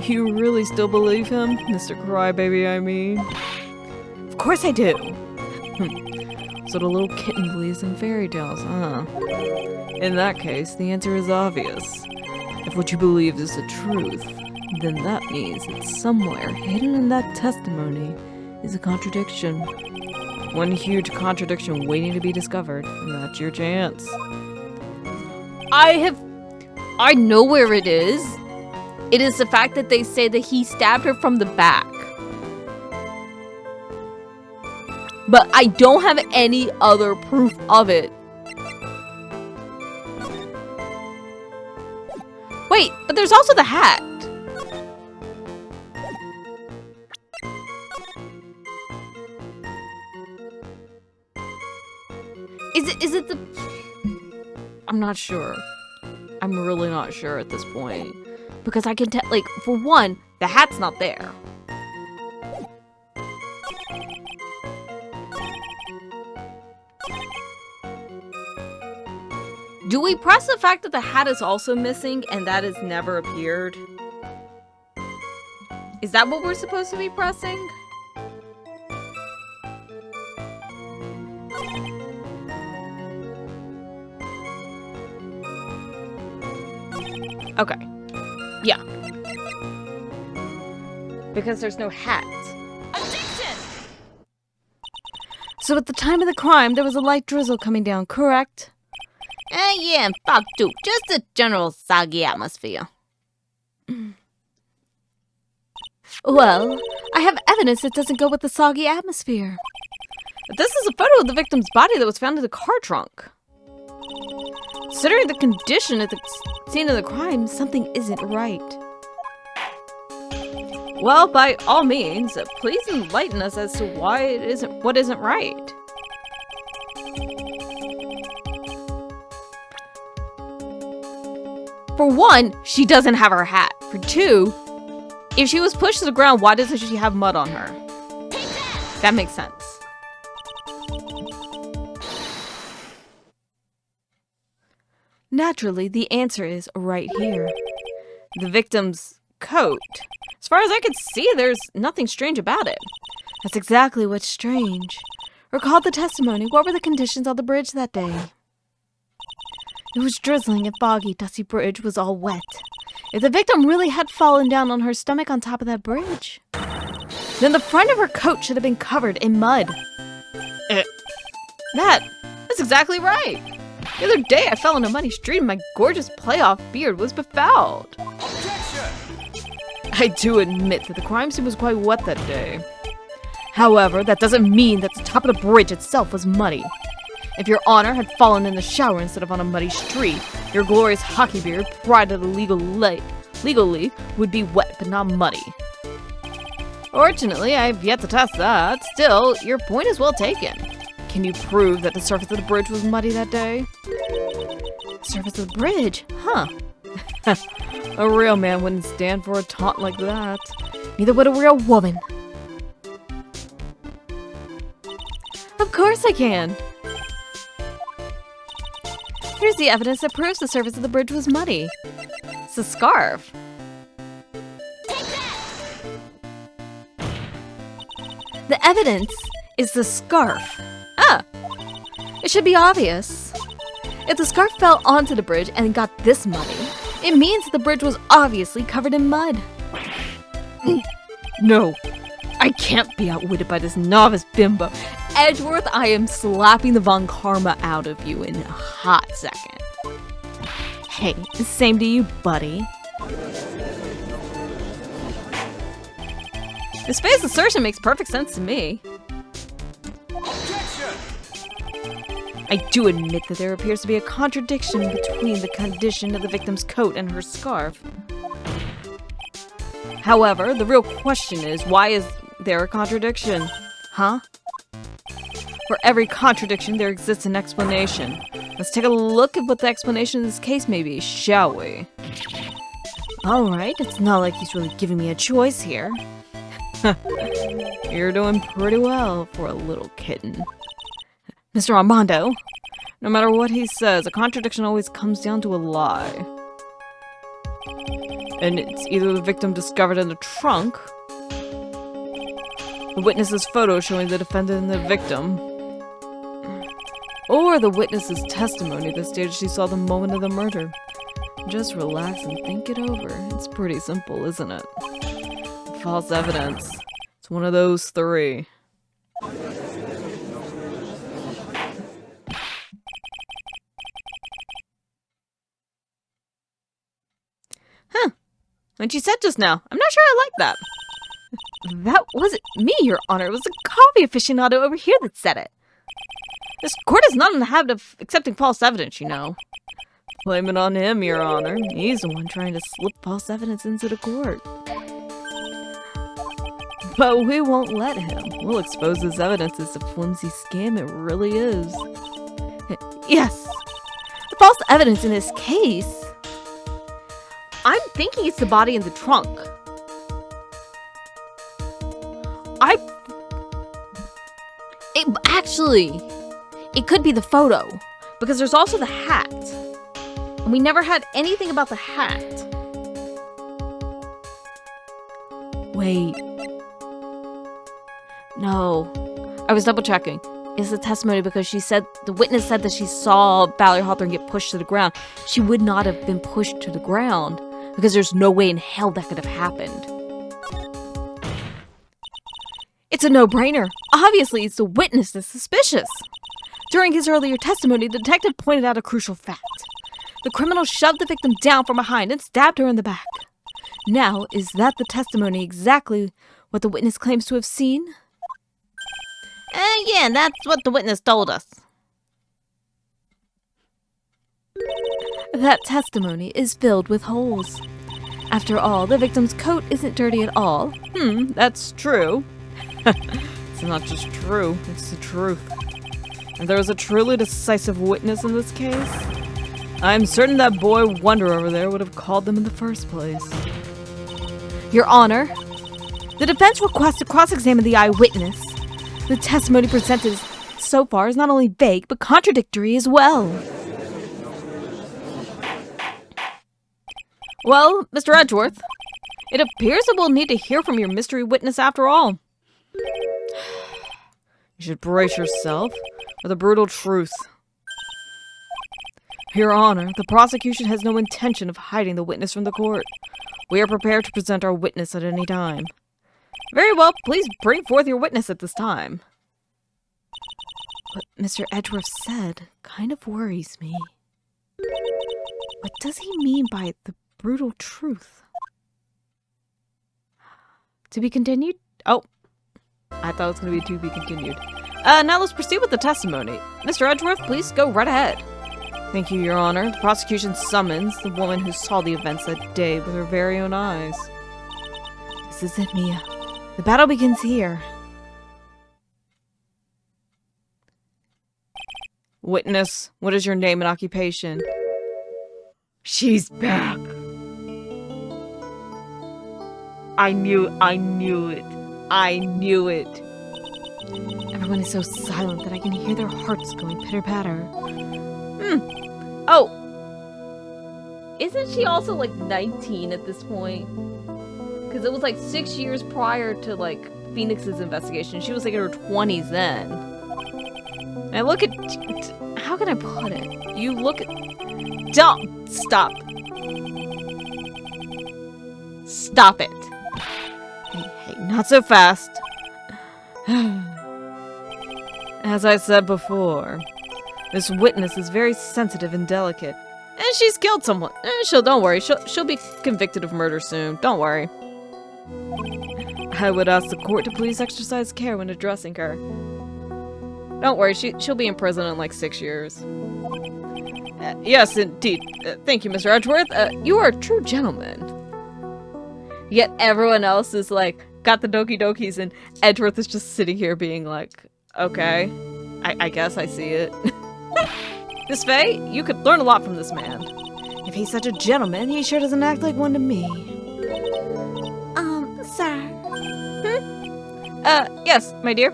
You really still believe him? Mr. Crybaby, I mean. Of course I do. So the little kitten believes in fairy tales, huh? In that case, the answer is obvious. If what you believe is the truth, then that means that somewhere hidden in that testimony is a contradiction. One huge contradiction waiting to be discovered, and that's your chance. I know where it is. It is the fact that they say that he stabbed her from the back. But I don't have any other proof of it. Wait, but there's also the hat. Is it the... I'm not sure. I'm really not sure at this point. Because I can tell, like, for one, the hat's not there. Do we press the fact that the hat is also missing and that has never appeared? Is that what we're supposed to be pressing? Okay. Yeah. Because there's no hat. Addiction! So at the time of the crime, there was a light drizzle coming down, correct? Yeah, and fuck too. Just a general soggy atmosphere. Well, I have evidence that doesn't go with the soggy atmosphere. This is a photo of the victim's body that was found in the car trunk. Considering the condition at the scene of the crime, something isn't right. Well, by all means, please enlighten us as to why it isn't what isn't right. For one, she doesn't have her hat. For two, if she was pushed to the ground, why doesn't she have mud on her? That makes sense. Naturally, the answer is right here. The victim's coat. As far as I can see, there's nothing strange about it. That's exactly what's strange. Recall the testimony. What were the conditions on the bridge that day? It was drizzling and foggy. Dusty bridge was all wet. If the victim really had fallen down on her stomach on top of that bridge, then the front of her coat should have been covered in mud. That's exactly right. The other day I fell in a muddy street and my gorgeous playoff beard was befouled. I do admit that the crime scene was quite wet that day. However, that doesn't mean that the top of the bridge itself was muddy. If your honor had fallen in the shower instead of on a muddy street, your glorious hockey beard, pride of the legally, would be wet but not muddy. Fortunately, I've yet to test that. Still, your point is well taken. Can you prove that the surface of the bridge was muddy that day? Surface of the bridge? Huh. A real man wouldn't stand for a taunt like that. Neither would a real woman. Of course I can. Here's the evidence that proves the surface of the bridge was muddy. It's a scarf. The evidence is the scarf. Ah! It should be obvious. If the scarf fell onto the bridge and got this muddy, it means the bridge was obviously covered in mud. No, I can't be outwitted by this novice bimbo. Edgeworth, I am slapping the Von Karma out of you in a hot second. Hey, same to you, buddy. This face assertion makes perfect sense to me. I do admit that there appears to be a contradiction between the condition of the victim's coat and her scarf. However, the real question is, why is there a contradiction? Huh? For every contradiction, there exists an explanation. Let's take a look at what the explanation in this case may be, shall we? Alright, it's not like he's really giving me a choice here. You're doing pretty well for a little kitten. Mr. Armando, no matter what he says, a contradiction always comes down to a lie. And it's either the victim discovered in the trunk, the witness's photo showing the defendant and the victim, or the witness's testimony that stated she saw the moment of the murder. Just relax and think it over. It's pretty simple, isn't it? False evidence. It's one of those three. Huh. What you said just now. I'm not sure I like that. That wasn't me, Your Honor. It was a coffee aficionado over here that said it. This court is not in the habit of accepting false evidence, you know. Blame it on him, Your Honor. He's the one trying to slip false evidence into the court. But we won't let him. We'll expose his evidence as a flimsy scam it really is. Yes. The false evidence in this case... I'm thinking it's the body in the trunk. Actually, it could be the photo. Because there's also the hat. And we never had anything about the hat. Wait. No. I was double checking. It's the testimony because the witness said that she saw Valerie Hawthorne get pushed to the ground. She would not have been pushed to the ground because there's no way in hell that could have happened. It's a no-brainer. Obviously, it's the witness that's suspicious. During his earlier testimony, the detective pointed out a crucial fact. The criminal shoved the victim down from behind and stabbed her in the back. Now, is that the testimony exactly what the witness claims to have seen? Yeah, that's what the witness told us. That testimony is filled with holes. After all, the victim's coat isn't dirty at all. That's true. It's not just true, it's the truth. And there was a truly decisive witness in this case. I'm certain that boy Wonder over there would have called them in the first place. Your Honor, the defense requests to cross-examine the eyewitness. The testimony presented so far is not only vague, but contradictory as well. Well, Mr. Edgeworth, it appears that we'll need to hear from your mystery witness after all. You should brace yourself for the brutal truth. Your Honor, the prosecution has no intention of hiding the witness from the court. We are prepared to present our witness at any time. Very well, please bring forth your witness at this time. What Mr. Edgeworth said kind of worries me. What does he mean by the brutal truth? To be continued? Oh, I thought it was going to be to be continued. Now let's proceed with the testimony. Mr. Edgeworth, please go right ahead. Thank you, Your Honor. The prosecution summons the woman who saw the events that day with her very own eyes. This is it, Mia. The battle begins here. Witness, what is your name and occupation? She's back. I knew it. I knew it. Everyone is so silent that I can hear their hearts going pitter-patter. Oh. Isn't she also like 19 at this point? Because it was like 6 years prior to like Phoenix's investigation. She was like in her 20s then. And look at... How can I put it? You look at... Don't! Stop. Stop it. Hey, not so fast. As I said before, this witness is very sensitive and delicate. And she's killed someone. Don't worry, she'll be convicted of murder soon. Don't worry. I would ask the court to please exercise care when addressing her. Don't worry, she'll be in prison in like 6 years. Yes, indeed. Thank you, Mr. Edgeworth. You are a true gentleman. Yet everyone else is like, got the doki dokis, and Edgeworth is just sitting here being like, okay, I guess I see it. Miss Fey, you could learn a lot from this man. If he's such a gentleman, he sure doesn't act like one to me. Sir. Yes, my dear.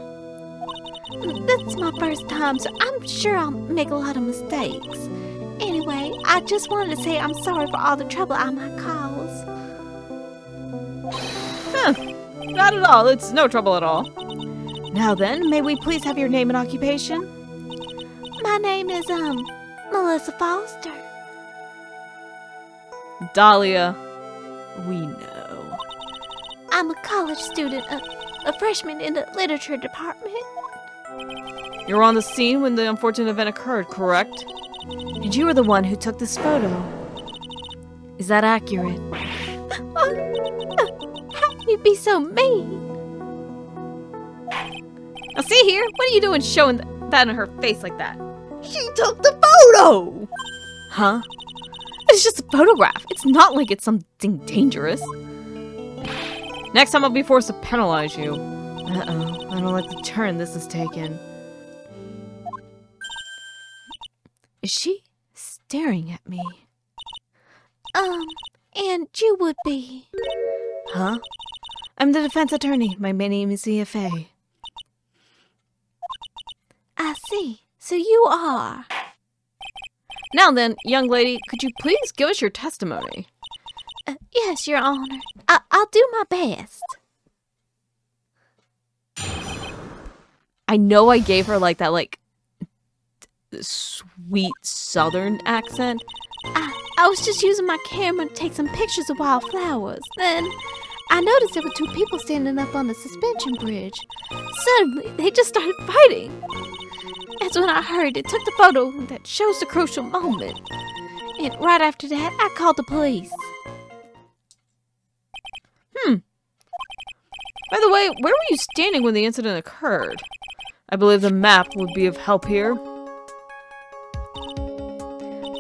This is my first time, so I'm sure I'll make a lot of mistakes. Anyway, I just wanted to say I'm sorry for all the trouble I might cause. Not at all. It's no trouble at all. Now then, may we please have your name and occupation? My name is, Melissa Foster. Dahlia, we know. I'm a college student, a freshman in the literature department. You were on the scene when the unfortunate event occurred, correct? And you were the one who took this photo. Is that accurate? How can you be so mean? Now see here, what are you doing showing that in her face like that? She took the photo! Huh? It's just a photograph. It's not like it's something dangerous. Next time I'll be forced to penalize you. Uh-oh, I don't like the turn this has taken. Is she staring at me? And you would be. Huh? I'm the defense attorney. My name is Mia Fey. I see. So you are. Now then, young lady, could you please give us your testimony? Yes, Your Honor. I'll do my best. I know I gave her like that, sweet southern accent. I was just using my camera to take some pictures of wildflowers. Then I noticed there were two people standing up on the suspension bridge. Suddenly, they just started fighting. That's when I hurried and took the photo that shows the crucial moment. And right after that, I called the police. By the way, where were you standing when the incident occurred? I believe the map would be of help here.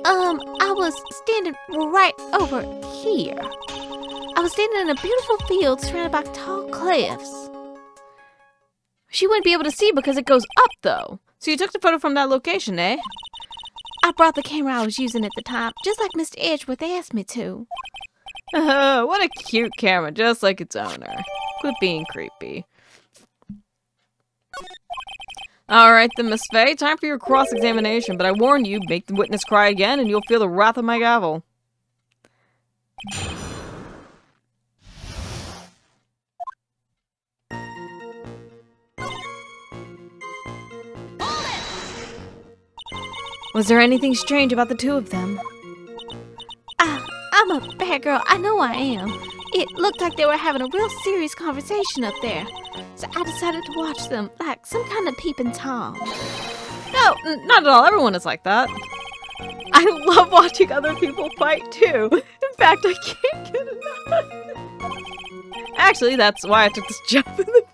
I was standing right over here. I was standing in a beautiful field surrounded by tall cliffs. She wouldn't be able to see because it goes up, though. So you took the photo from that location, eh? I brought the camera I was using at the time, just like Mr. Edgeworth asked me to. What a cute camera, just like its owner. Quit being creepy. Alright then, Miss Fey, time for your cross-examination, but I warn you, make the witness cry again and you'll feel the wrath of my gavel. Was there anything strange about the two of them? I'm a bad girl, I know I am. It looked like they were having a real serious conversation up there. So I decided to watch them, like some kind of peeping Tom. No, not at all. Everyone is like that. I love watching other people fight, too. In fact, I can't get enough. Actually, that's why I took this job in the...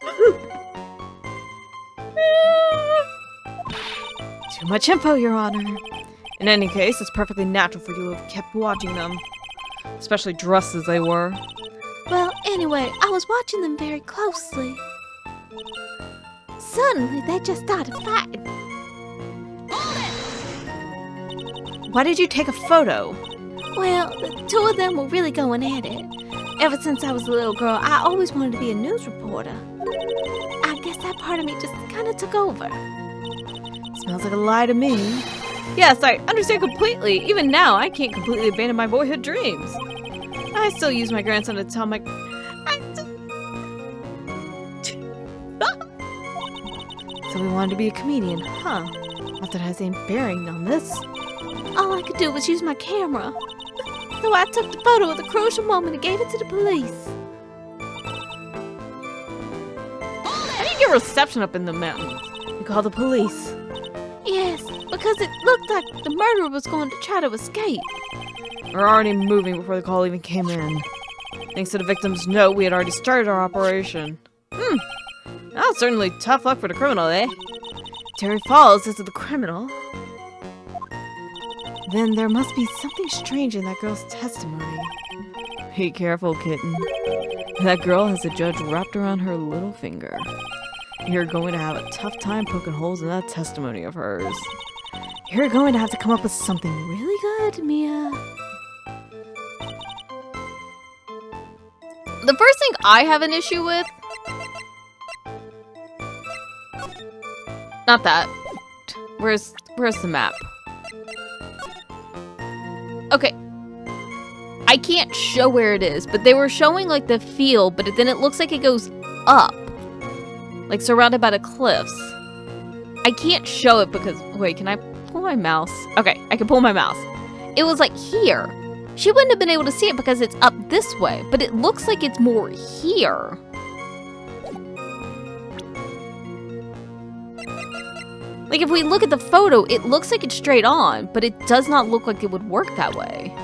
Too much info, Your Honor. In any case, it's perfectly natural for you to have kept watching them. Especially dressed as they were. Well, anyway, I was watching them very closely. Suddenly, they just started fighting. Why did you take a photo? Well, the two of them were really going at it. Ever since I was a little girl, I always wanted to be a news reporter. I guess that part of me just kind of took over. Smells like a lie to me. Yes, I understand completely. Even now, I can't completely abandon my boyhood dreams. I still use my grandson to tell my... So we wanted to be a comedian, huh? Not that it has any bearing on this. All I could do was use my camera. So I took the photo of the crucial moment and gave it to the police. How do you get reception up in the mountains? You call the police. Yes, because it looked like the murderer was going to try to escape. We're already moving before the call even came in. Thanks to the victim's note, we had already started our operation. That was certainly tough luck for the criminal, eh? Terry Fawles is the criminal. Then there must be something strange in that girl's testimony. Be careful, kitten. That girl has a judge wrapped around her little finger. You're going to have a tough time poking holes in that testimony of hers. You're going to have to come up with something really good, Mia. The first thing I have an issue with... Not that. Where's the map? Okay. I can't show where it is, but they were showing like the field, but then it looks like it goes up. Like surrounded by the cliffs. I can't show it because... Wait, can I pull my mouse? Okay, I can pull my mouse. It was like here. She wouldn't have been able to see it because it's up this way, but it looks like it's more here. Like if we look at the photo, it looks like it's straight on, but it does not look like it would work that way.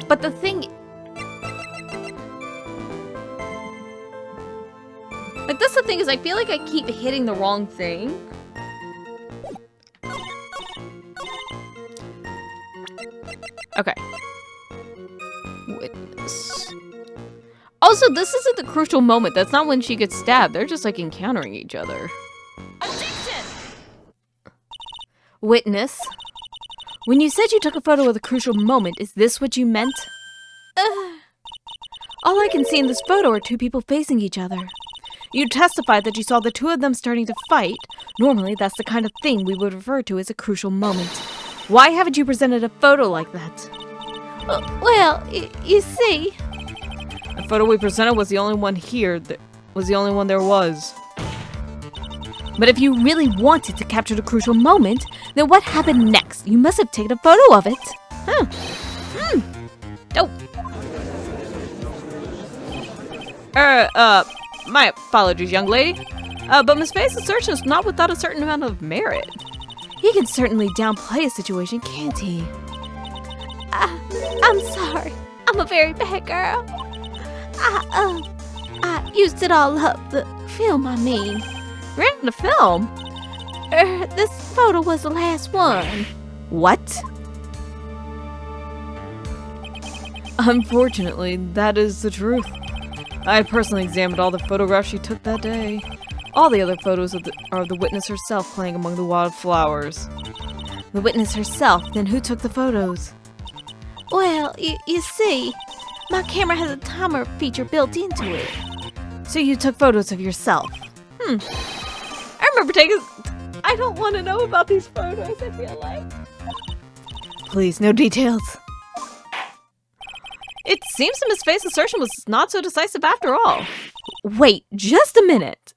But the thing... Like, that's the thing is I feel like I keep hitting the wrong thing. Okay. Witness. Also, this isn't the crucial moment. That's not when she gets stabbed. They're just, like, encountering each other. Objection! Witness. When you said you took a photo of the crucial moment, is this what you meant? All I can see in this photo are two people facing each other. You testified that you saw the two of them starting to fight. Normally, that's the kind of thing we would refer to as a crucial moment. Why haven't you presented a photo like that? Well, you see... The photo we presented was the only one here. That was the only one there was. But if you really wanted to capture the crucial moment, then what happened next? You must have taken a photo of it. Huh. Oh. My apologies, young lady. But Miss Fey's assertion is not without a certain amount of merit. He can certainly downplay a situation, can't he? I'm sorry. I'm a very bad girl. I used it all up. The film, I mean. Ran the film? This photo was the last one. What? Unfortunately, that is the truth. I personally examined all the photographs she took that day. All the other photos are the witness herself playing among the wildflowers. The witness herself? Then who took the photos? Well, you see, my camera has a timer feature built into it. So you took photos of yourself? I remember taking... I don't want to know about these photos, I feel like. Please, no details. It seems that Miss Fey's assertion was not so decisive after all. Wait, just a minute.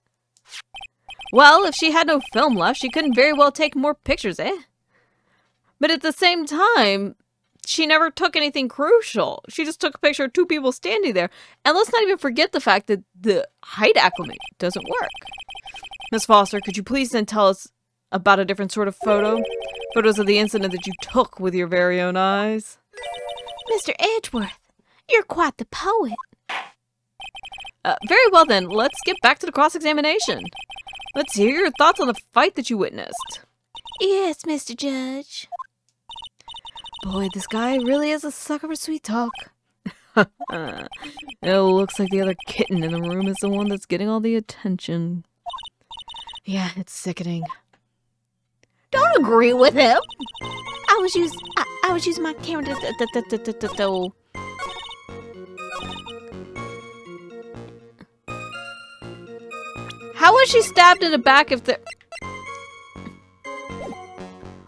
Well, if she had no film left, she couldn't very well take more pictures, eh? But at the same time, she never took anything crucial. She just took a picture of two people standing there. And let's not even forget the fact that the height acclimate doesn't work. Miss Foster, could you please then tell us about a different sort of photo? Photos of the incident that you took with your very own eyes? Mr. Edgeworth, you're quite the poet. Very well then, let's get back to the cross-examination. Let's hear your thoughts on the fight that you witnessed. Yes, Mr. Judge. Boy, this guy really is a sucker for sweet talk. It looks like the other kitten in the room is the one that's getting all the attention. Yeah, it's sickening. Don't agree with him. I was using my camera to How was she stabbed in the back if the...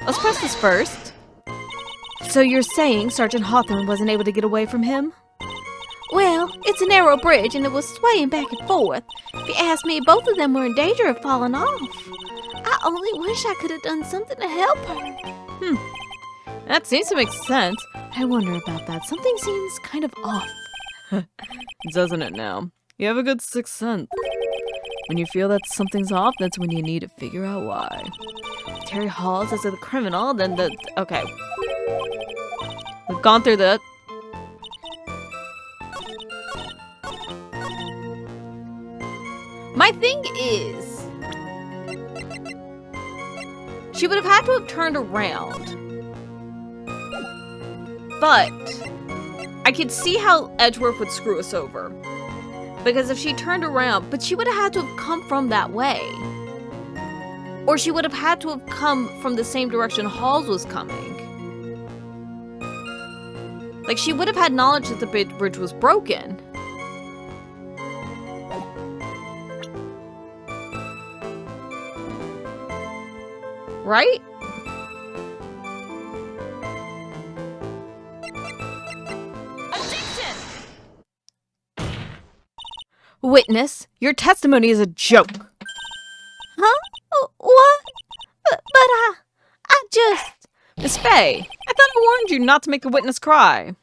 Let's press this first. So you're saying Sergeant Hawthorne wasn't able to get away from him? Well, it's a narrow bridge and it was swaying back and forth. If you ask me, both of them were in danger of falling off. I only wish I could have done something to help her. That seems to make sense. I wonder about that. Something seems kind of off. Doesn't it now? You have a good sixth sense. When you feel that something's off, that's when you need to figure out why. Terry Fawles as the criminal, then the... Okay. We've gone through the... My thing is, she would have had to have turned around. But I could see how Edgeworth would screw us over. Because if she turned around, but she would have had to have come from that way. Or she would have had to have come from the same direction Halls was coming. Like, she would have had knowledge that the bridge was broken. Right? Objection! Witness, your testimony is a joke. Huh? What? But I just... Miss Fey, I thought I warned you not to make the witness cry.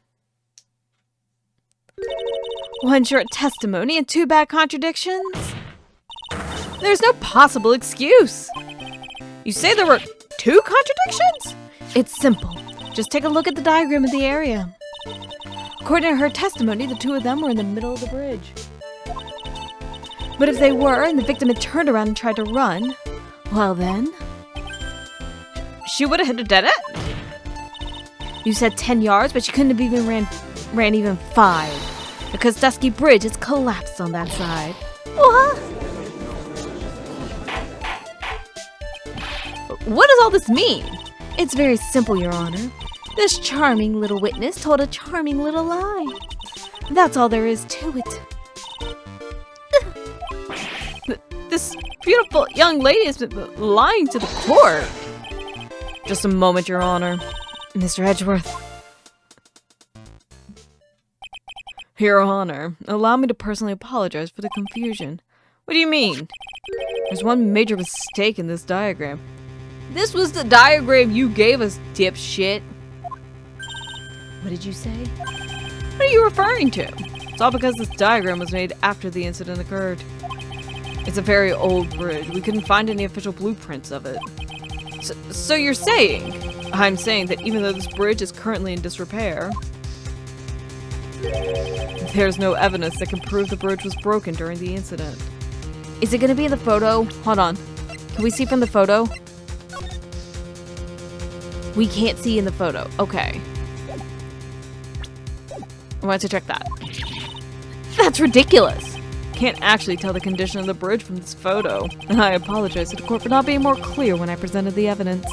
One short testimony and 2 bad contradictions? There's no possible excuse. You say there were 2 contradictions? It's simple. Just take a look at the diagram of the area. According to her testimony, the 2 of them were in the middle of the bridge. But if they were, and the victim had turned around and tried to run, well then, she would have hit a dead end. You said 10 yards, but she couldn't have even ran even 5. Because Dusky Bridge is collapsed on that side. What? What does all this mean? It's very simple, Your Honor. This charming little witness told a charming little lie. That's all there is to it. This beautiful young lady has been lying to the court. Just a moment, Your Honor. Mr. Edgeworth. Your Honor, allow me to personally apologize for the confusion. What do you mean? There's one major mistake in this diagram. This was the diagram you gave us, dipshit. What did you say? What are you referring to? It's all because this diagram was made after the incident occurred. It's a very old bridge. We couldn't find any official blueprints of it. So you're saying? I'm saying that even though this bridge is currently in disrepair, there's no evidence that can prove the bridge was broken during the incident. Is it going to be in the photo? Hold on. Can we see from the photo? We can't see in the photo. Okay. I want to check that. That's ridiculous. Can't actually tell the condition of the bridge from this photo. And I apologize to the court for not being more clear when I presented the evidence.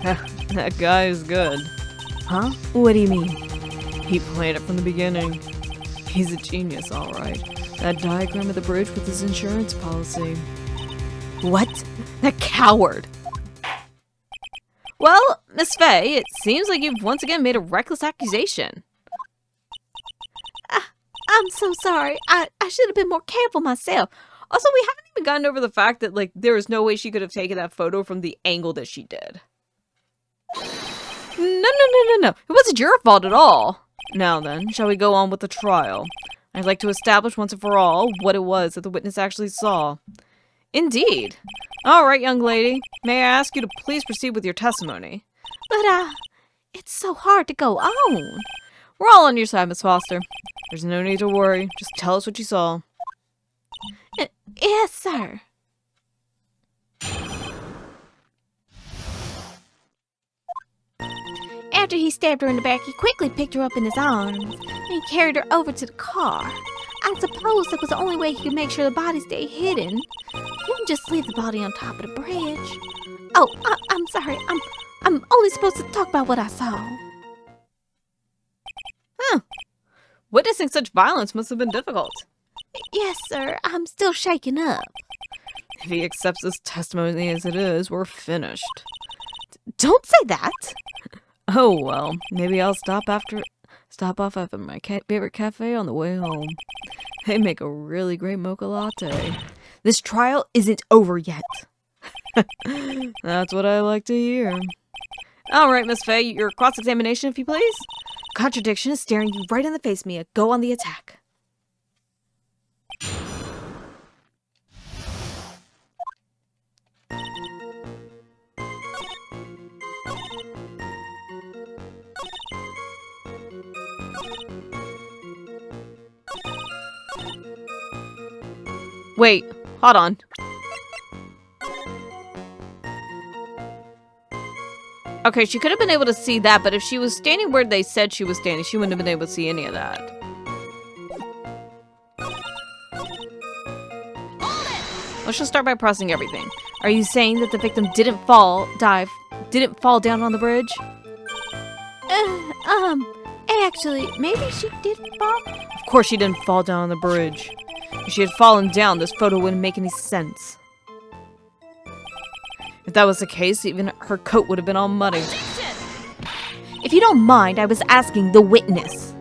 That guy is good. Huh? What do you mean? He planned it from the beginning. He's a genius, all right. That diagram of the bridge with his insurance policy. What? That coward! Well, Miss Fey, it seems like you've once again made a reckless accusation. I'm so sorry. I should have been more careful myself. Also, we haven't even gotten over the fact that, like, there was no way she could have taken that photo from the angle that she did. No. It wasn't your fault at all. Now then, shall we go on with the trial? I'd like to establish once and for all what it was that the witness actually saw. Indeed. All right, young lady. May I ask you to please proceed with your testimony? But, it's so hard to go on. We're all on your side, Miss Foster. There's no need to worry. Just tell us what you saw. Yes, sir. After he stabbed her in the back, he quickly picked her up in his arms, and he carried her over to the car. I suppose that was the only way he could make sure the body stayed hidden. He didn't just leave the body on top of the bridge. Oh, I'm sorry. I'm only supposed to talk about what I saw. Huh. Witnessing such violence must have been difficult. Yes, sir. I'm still shaken up. If he accepts this testimony as it is, we're finished. Don't say that. Oh, well, maybe I'll stop off at my favorite cafe on the way home. They make a really great mocha latte. This trial isn't over yet. That's what I like to hear. All right, Miss Fey, your cross-examination, if you please. Contradiction is staring you right in the face, Mia. Go on the attack. Wait, hold on. Okay, she could have been able to see that, but if she was standing where they said she was standing, she wouldn't have been able to see any of that. Let's just start by processing everything. Are you saying that the victim didn't fall down on the bridge? Actually, maybe she did fall. Of course she didn't fall down on the bridge. If she had fallen down, this photo wouldn't make any sense. If that was the case, even her coat would have been all muddy. If you don't mind, I was asking the witness.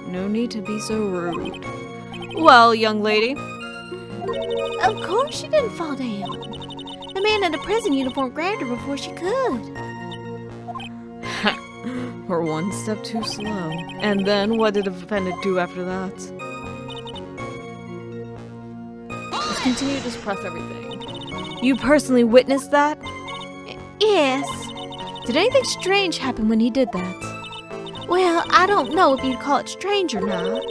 No need to be so rude. Well, young lady. Of course she didn't fall down. The man in the prison uniform grabbed her before she could. We're one step too slow. And then, what did the defendant do after that? Let's continue to suppress everything. You personally witnessed that? Yes. Did anything strange happen when he did that? Well, I don't know if you'd call it strange or not.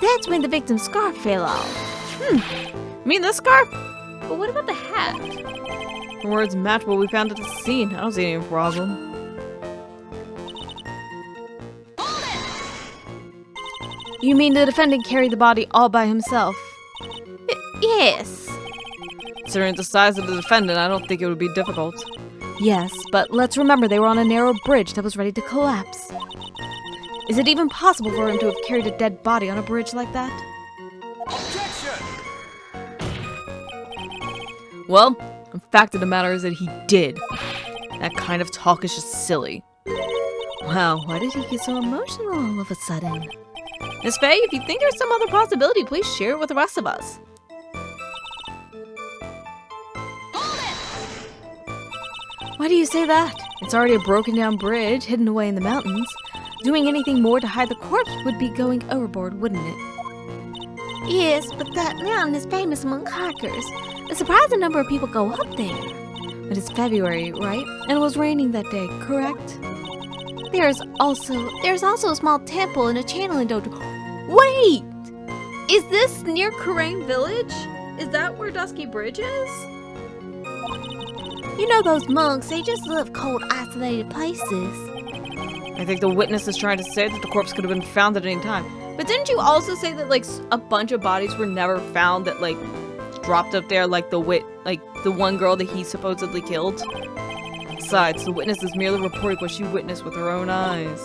That's when the victim's scarf fell off. You mean this scarf? But what about the hat? The words match what we found at the scene. I don't see any problem. You mean the defendant carried the body all by himself? Yes. Considering the size of the defendant, I don't think it would be difficult. Yes, but let's remember they were on a narrow bridge that was ready to collapse. Is it even possible for him to have carried a dead body on a bridge like that? Objection! Well, the fact of the matter is that he did. That kind of talk is just silly. Wow, why did he get so emotional all of a sudden? Miss Fey, if you think there's some other possibility, please share it with the rest of us. Why do you say that? It's already a broken down bridge, hidden away in the mountains. Doing anything more to hide the corpse would be going overboard, wouldn't it? Yes, but that mountain is famous among hikers. A surprising number of people go up there. But it's February, right? And it was raining that day, correct? There's also a small temple and a channeling dojo. Wait! Is this near Karain Village? Is that where Dusky Bridge is? You know those monks, they just love cold, isolated places. I think the witness is trying to say that the corpse could have been found at any time. But didn't you also say that, like, a bunch of bodies were never found that, like, dropped up there, like the one girl that he supposedly killed? Besides, the witness is merely reporting what she witnessed with her own eyes.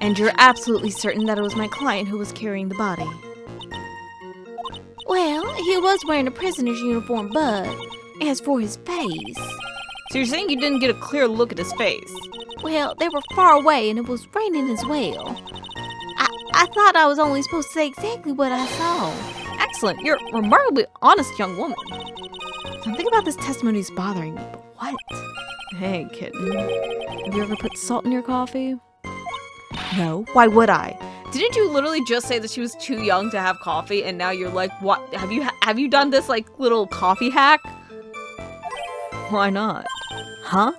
And you're absolutely certain that it was my client who was carrying the body? Well, he was wearing a prisoner's uniform, but as for his face... So you're saying you didn't get a clear look at his face? Well, they were far away and it was raining as well. I thought I was only supposed to say exactly what I saw. Excellent. You're a remarkably honest young woman. Something about this testimony is bothering me, but what? Hey, kitten. Have you ever put salt in your coffee? No. Why would I? Didn't you literally just say that she was too young to have coffee, and now you're like, what? Have you done this, like, little coffee hack? Why not? Huh?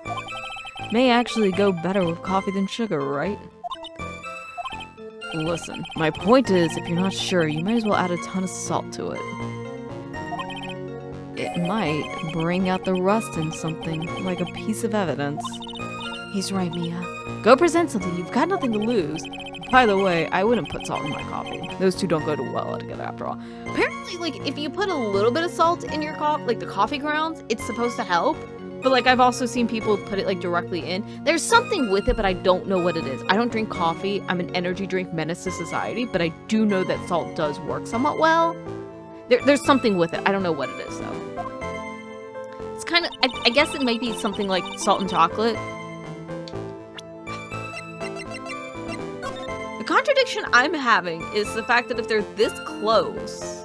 May actually go better with coffee than sugar, right? Listen, my point is, if you're not sure, you might as well add a ton of salt to it. It might bring out the rust in something, like a piece of evidence. He's right, Mia. Go present something, you've got nothing to lose. By the way, I wouldn't put salt in my coffee. Those two don't go too well together after all. Apparently, like, if you put a little bit of salt in your coffee, like the coffee grounds, it's supposed to help. But, like, I've also seen people put it, like, directly in. There's something with it, but I don't know what it is. I don't drink coffee. I'm an energy drink menace to society, but I do know that salt does work somewhat well. There's something with it. I don't know what it is, though. It's kind of, I guess it might be something like salt and chocolate. The contradiction I'm having is the fact that if they're this close...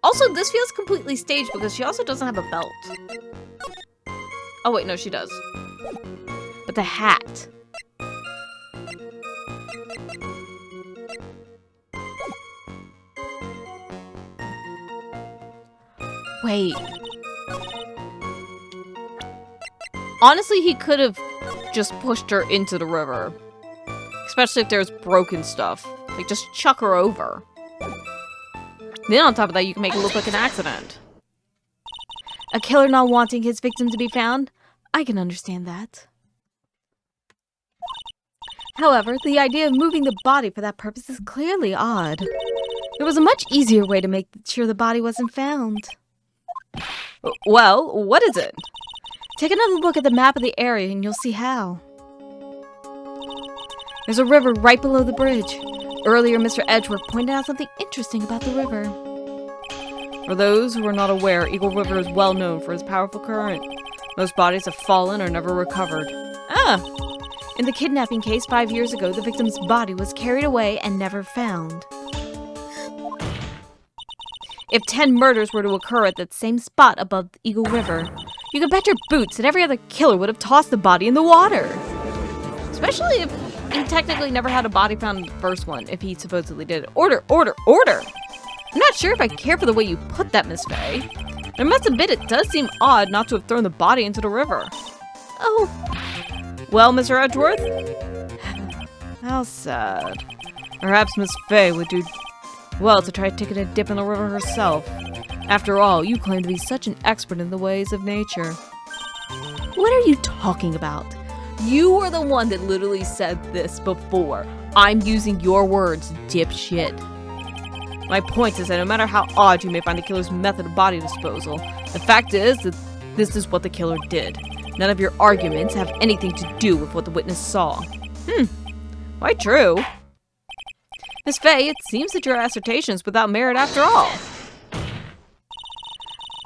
Also, this feels completely staged because she also doesn't have a belt. Oh wait, no, she does. But the hat. Wait. Honestly, he could have just pushed her into the river. Especially if there's broken stuff. Like, just chuck her over. Then on top of that, you can make it look like an accident. A killer not wanting his victim to be found? I can understand that. However, the idea of moving the body for that purpose is clearly odd. There was a much easier way to make sure the body wasn't found. Well, what is it? Take another look at the map of the area and you'll see how. There's a river right below the bridge. Earlier, Mr. Edgeworth pointed out something interesting about the river. For those who are not aware, Eagle River is well known for its powerful current. Most bodies have fallen or never recovered. In the kidnapping case 5 years ago, the victim's body was carried away and never found. If 10 murders were to occur at that same spot above the Eagle River, you could bet your boots that every other killer would have tossed the body in the water. Especially if he technically never had a body found in the first one, if he supposedly did it. Order, order, order! I'm not sure if I care for the way you put that, Miss Fey. I must admit it does seem odd not to have thrown the body into the river. Oh. Well, Mr. Edgeworth? How sad. Perhaps Miss Fey would do well to try taking a dip in the river herself. After all, you claim to be such an expert in the ways of nature. What are you talking about? You are the one that literally said this before. I'm using your words, dipshit. My point is that no matter how odd you may find the killer's method of body disposal, the fact is that this is what the killer did. None of your arguments have anything to do with what the witness saw. Quite true. Miss Fey, it seems that your assertion is without merit after all.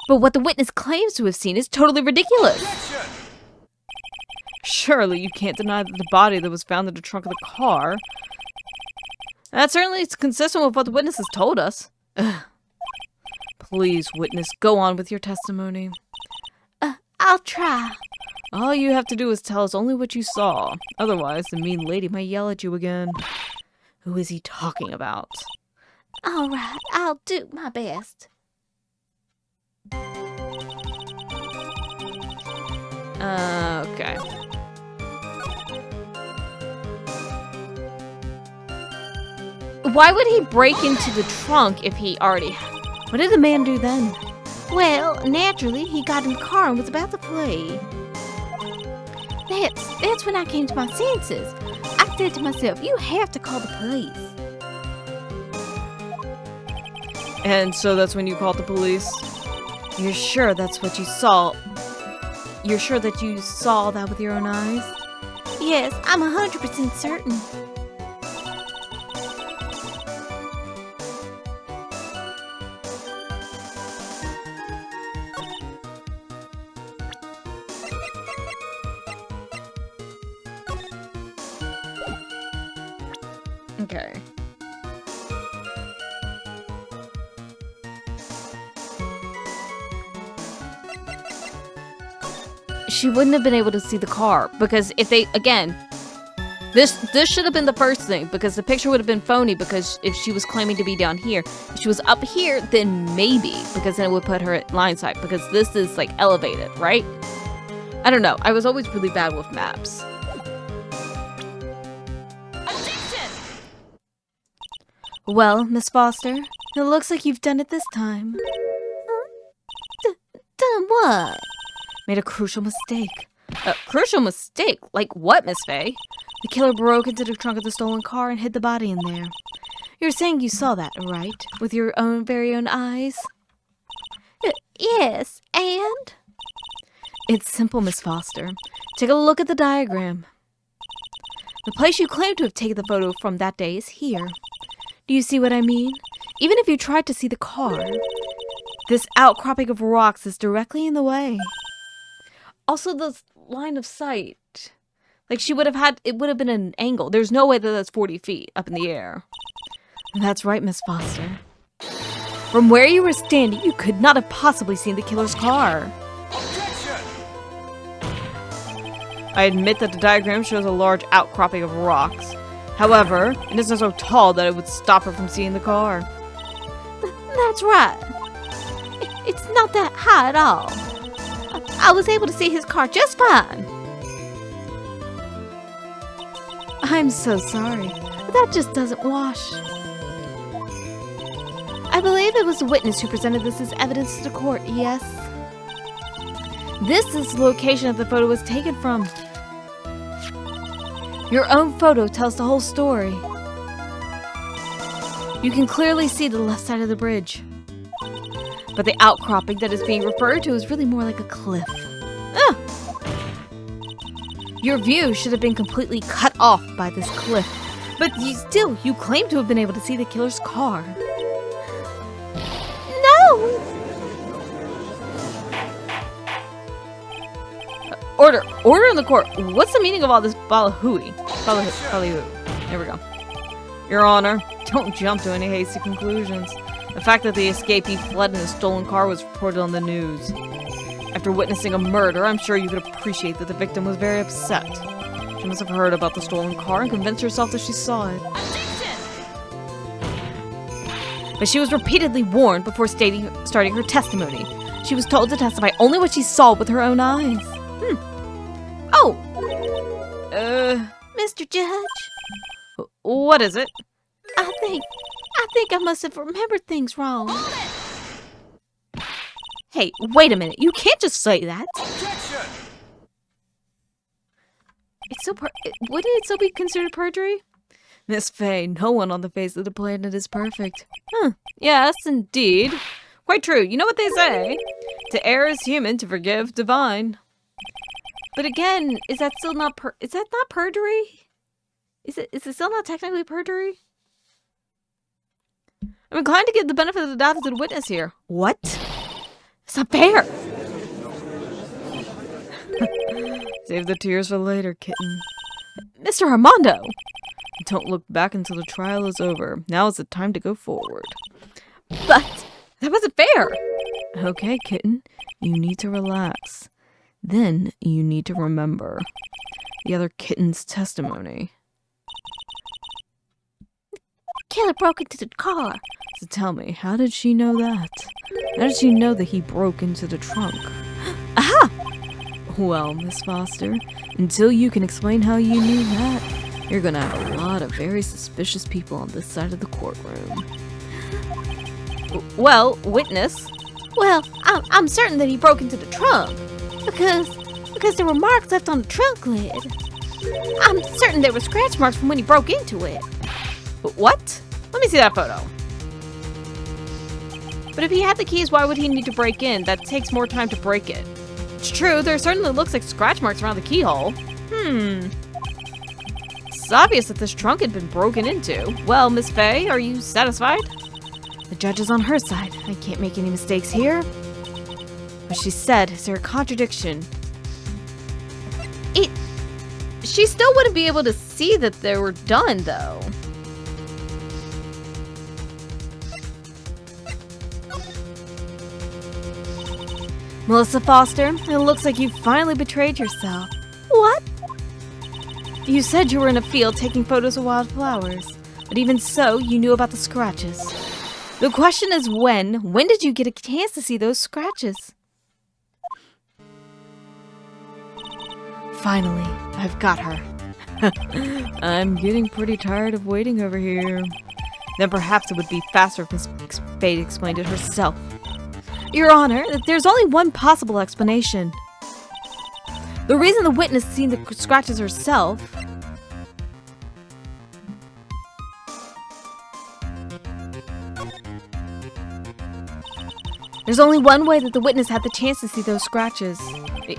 But what the witness claims to have seen is totally ridiculous. Objection! Surely you can't deny that the body that was found in the trunk of the car. That certainly is consistent with what the witness has told us. Ugh. Please, witness, go on with your testimony. I'll try. All you have to do is tell us only what you saw. Otherwise, the mean lady might yell at you again. Who is he talking about? All right, I'll do my best. Okay. Why would he break into the trunk if he already... What did the man do then? Well, naturally, he got in the car and was about to flee. That's when I came to my senses. I said to myself, you have to call the police. And so that's when you called the police? You're sure that's what you saw? You're sure that you saw that with your own eyes? Yes, I'm 100% certain. Okay. She wouldn't have been able to see the car because if they, again, this should have been the first thing because the picture would have been phony because if she was claiming to be down here, if she was up here, then maybe because then it would put her at line sight because this is like elevated, right? I don't know. I was always really bad with maps. Well, Miss Foster, it looks like you've done it this time. Done what? Made a crucial mistake. A crucial mistake? Like what, Miss Fey? The killer broke into the trunk of the stolen car and hid the body in there. You're saying you saw that, right? With your own very own eyes? Yes, and? It's simple, Miss Foster. Take a look at the diagram. The place you claim to have taken the photo from that day is here. Do you see what I mean? Even if you tried to see the car, this outcropping of rocks is directly in the way. Also, the line of sight. Like, she would have had, it would have been an angle. There's no way that that's 40 feet up in the air. That's right, Miss Foster. From where you were standing, you could not have possibly seen the killer's car. Objection! I admit that the diagram shows a large outcropping of rocks. However, it isn't so tall that it would stop her from seeing the car. That's right. It's not that high at all. I was able to see his car just fine. I'm so sorry, but that just doesn't wash. I believe it was the witness who presented this as evidence to the court, yes? This is the location that the photo was taken from. Your own photo tells the whole story. You can clearly see the left side of the bridge. But the outcropping that is being referred to is really more like a cliff. Ah! Your view should have been completely cut off by this cliff. But you claim to have been able to see the killer's car. No! Order in the court. What's the meaning of all this ballyhooey? Ballyhoo. There we go. Your Honor, don't jump to any hasty conclusions. The fact that the escapee fled in a stolen car was reported on the news. After witnessing a murder, I'm sure you could appreciate that the victim was very upset. She must have heard about the stolen car and convinced herself that she saw it. But she was repeatedly warned before starting her testimony. She was told to testify only what she saw with her own eyes. Oh! Mr. Judge? What is it? I think I must have remembered things wrong. Hey, wait a minute. You can't just say that. Objection! Wouldn't it still be considered perjury? Miss Fey, no one on the face of the planet is perfect. Yes, indeed. Quite true. You know what they say? To err is human, to forgive divine. But again, is that not perjury? Is it still not technically perjury? I'm inclined to give the benefit of the doubt to the witness here. What? It's not fair! Save the tears for later, kitten. Mr. Armando! Don't look back until the trial is over. Now is the time to go forward. But that wasn't fair! Okay, kitten. You need to relax. Then you need to remember the other kitten's testimony. Killer broke into the car. So tell me, how did she know that? How did she know that he broke into the trunk? Aha! Well, Miss Foster, until you can explain how you knew that, you're gonna have a lot of very suspicious people on this side of the courtroom. Well, witness. Well, I'm certain that he broke into the trunk. Because there were marks left on the trunk lid. I'm certain there were scratch marks from when he broke into it. What? Let me see that photo. But if he had the keys, why would he need to break in? That takes more time to break it. It's true, there certainly looks like scratch marks around the keyhole. It's obvious that this trunk had been broken into. Well, Miss Fey, are you satisfied? The judge is on her side. I can't make any mistakes here. What she said, is there a contradiction? She still wouldn't be able to see that they were done, though. Melissa Foster, it looks like you finally betrayed yourself. What? You said you were in a field taking photos of wildflowers, but even so, you knew about the scratches. The question is when. When did you get a chance to see those scratches? Finally, I've got her. I'm getting pretty tired of waiting over here. Then perhaps it would be faster if Miss Fey explained it herself. Your Honor, there's only one possible explanation. The reason the witness seen the scratches herself There's only one way that the witness had the chance to see those scratches.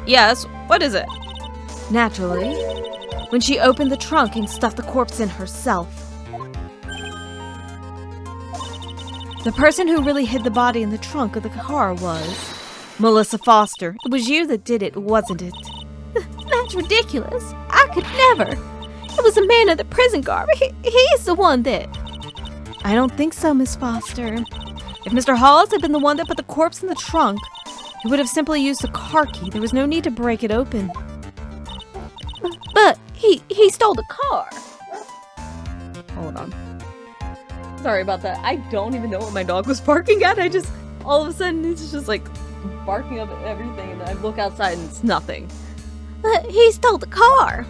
Yes, what is it? Naturally, when she opened the trunk and stuffed the corpse in herself. The person who really hid the body in the trunk of the car was Melissa Foster. It was you that did it, wasn't it? That's ridiculous. I could never. It was a man in the prison garb. He's the one that... I don't think so, Miss Foster. If Mr. Hawes had been the one that put the corpse in the trunk, he would have simply used the car key. There was no need to break it open. But he stole the car. Hold on. Sorry about that. I don't even know what my dog was barking at. All of a sudden, it's just like barking up at everything, and I look outside and it's nothing. But he stole the car.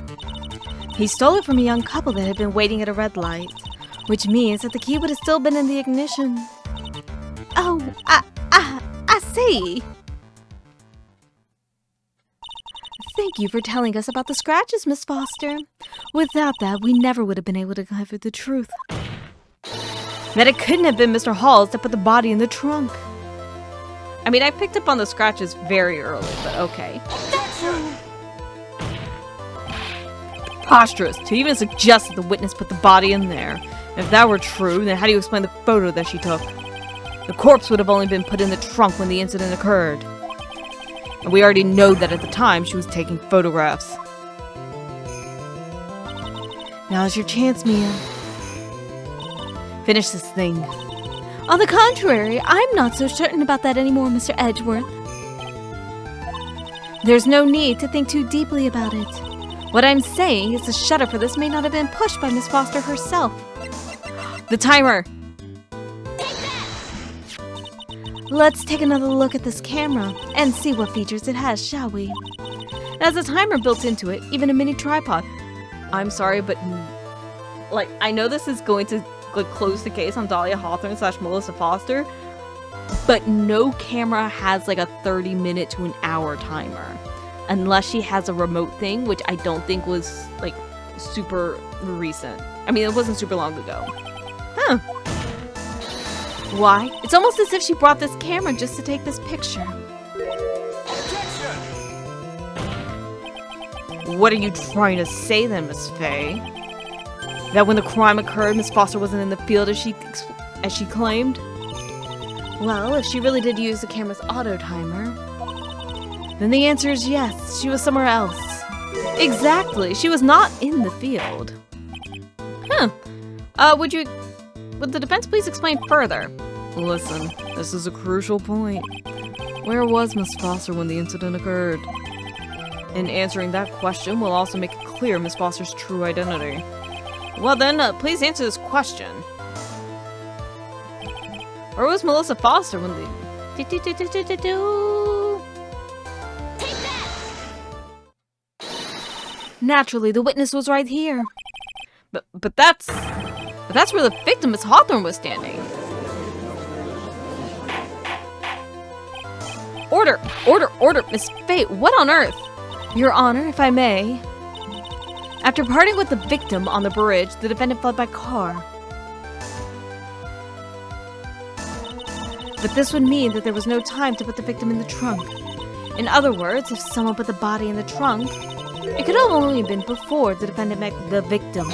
He stole it from a young couple that had been waiting at a red light, which means that the key would have still been in the ignition. Oh, I see. Thank you for telling us about the scratches, Miss Foster. Without that, we never would have been able to uncover the truth. That it couldn't have been Mr. Hawes that put the body in the trunk. I mean, I picked up on the scratches very early, but okay. Preposterous to even suggest that the witness put the body in there. If that were true, then how do you explain the photo that she took? The corpse would have only been put in the trunk when the incident occurred. And we already know that at the time she was taking photographs. Now's your chance, Mia. Finish this thing. On the contrary, I'm not so certain about that anymore, Mr. Edgeworth. There's no need to think too deeply about it. What I'm saying is the shutter for this may not have been pushed by Miss Foster herself. The timer! Let's take another look at this camera and see what features it has, shall we? It has a timer built into it, even a mini tripod. I'm sorry, but like, I know this is going to close the case on Dahlia Hawthorne / Melissa Foster, but no camera has like a 30-minute to an hour timer. Unless she has a remote thing, which I don't think was like super recent. I mean, it wasn't super long ago. Huh. Why? It's almost as if she brought this camera just to take this picture. Objection! What are you trying to say then, Miss Fey? That when the crime occurred, Miss Foster wasn't in the field as she claimed? Well, if she really did use the camera's auto timer, then the answer is yes, she was somewhere else. Exactly, she was not in the field. Huh. Would the defense please explain further? Listen, this is a crucial point. Where was Miss Foster when the incident occurred? In answering that question will also make it clear Miss Foster's true identity. Well then, please answer this question. Where was Melissa Foster when the... Naturally, the witness was right here. But that's where the victim, Miss Hawthorne, was standing. Order! Order! Order! Miss Fey, what on earth? Your Honor, if I may. After parting with the victim on the bridge, the defendant fled by car. But this would mean that there was no time to put the victim in the trunk. In other words, if someone put the body in the trunk, it could have only been before the defendant met the victim.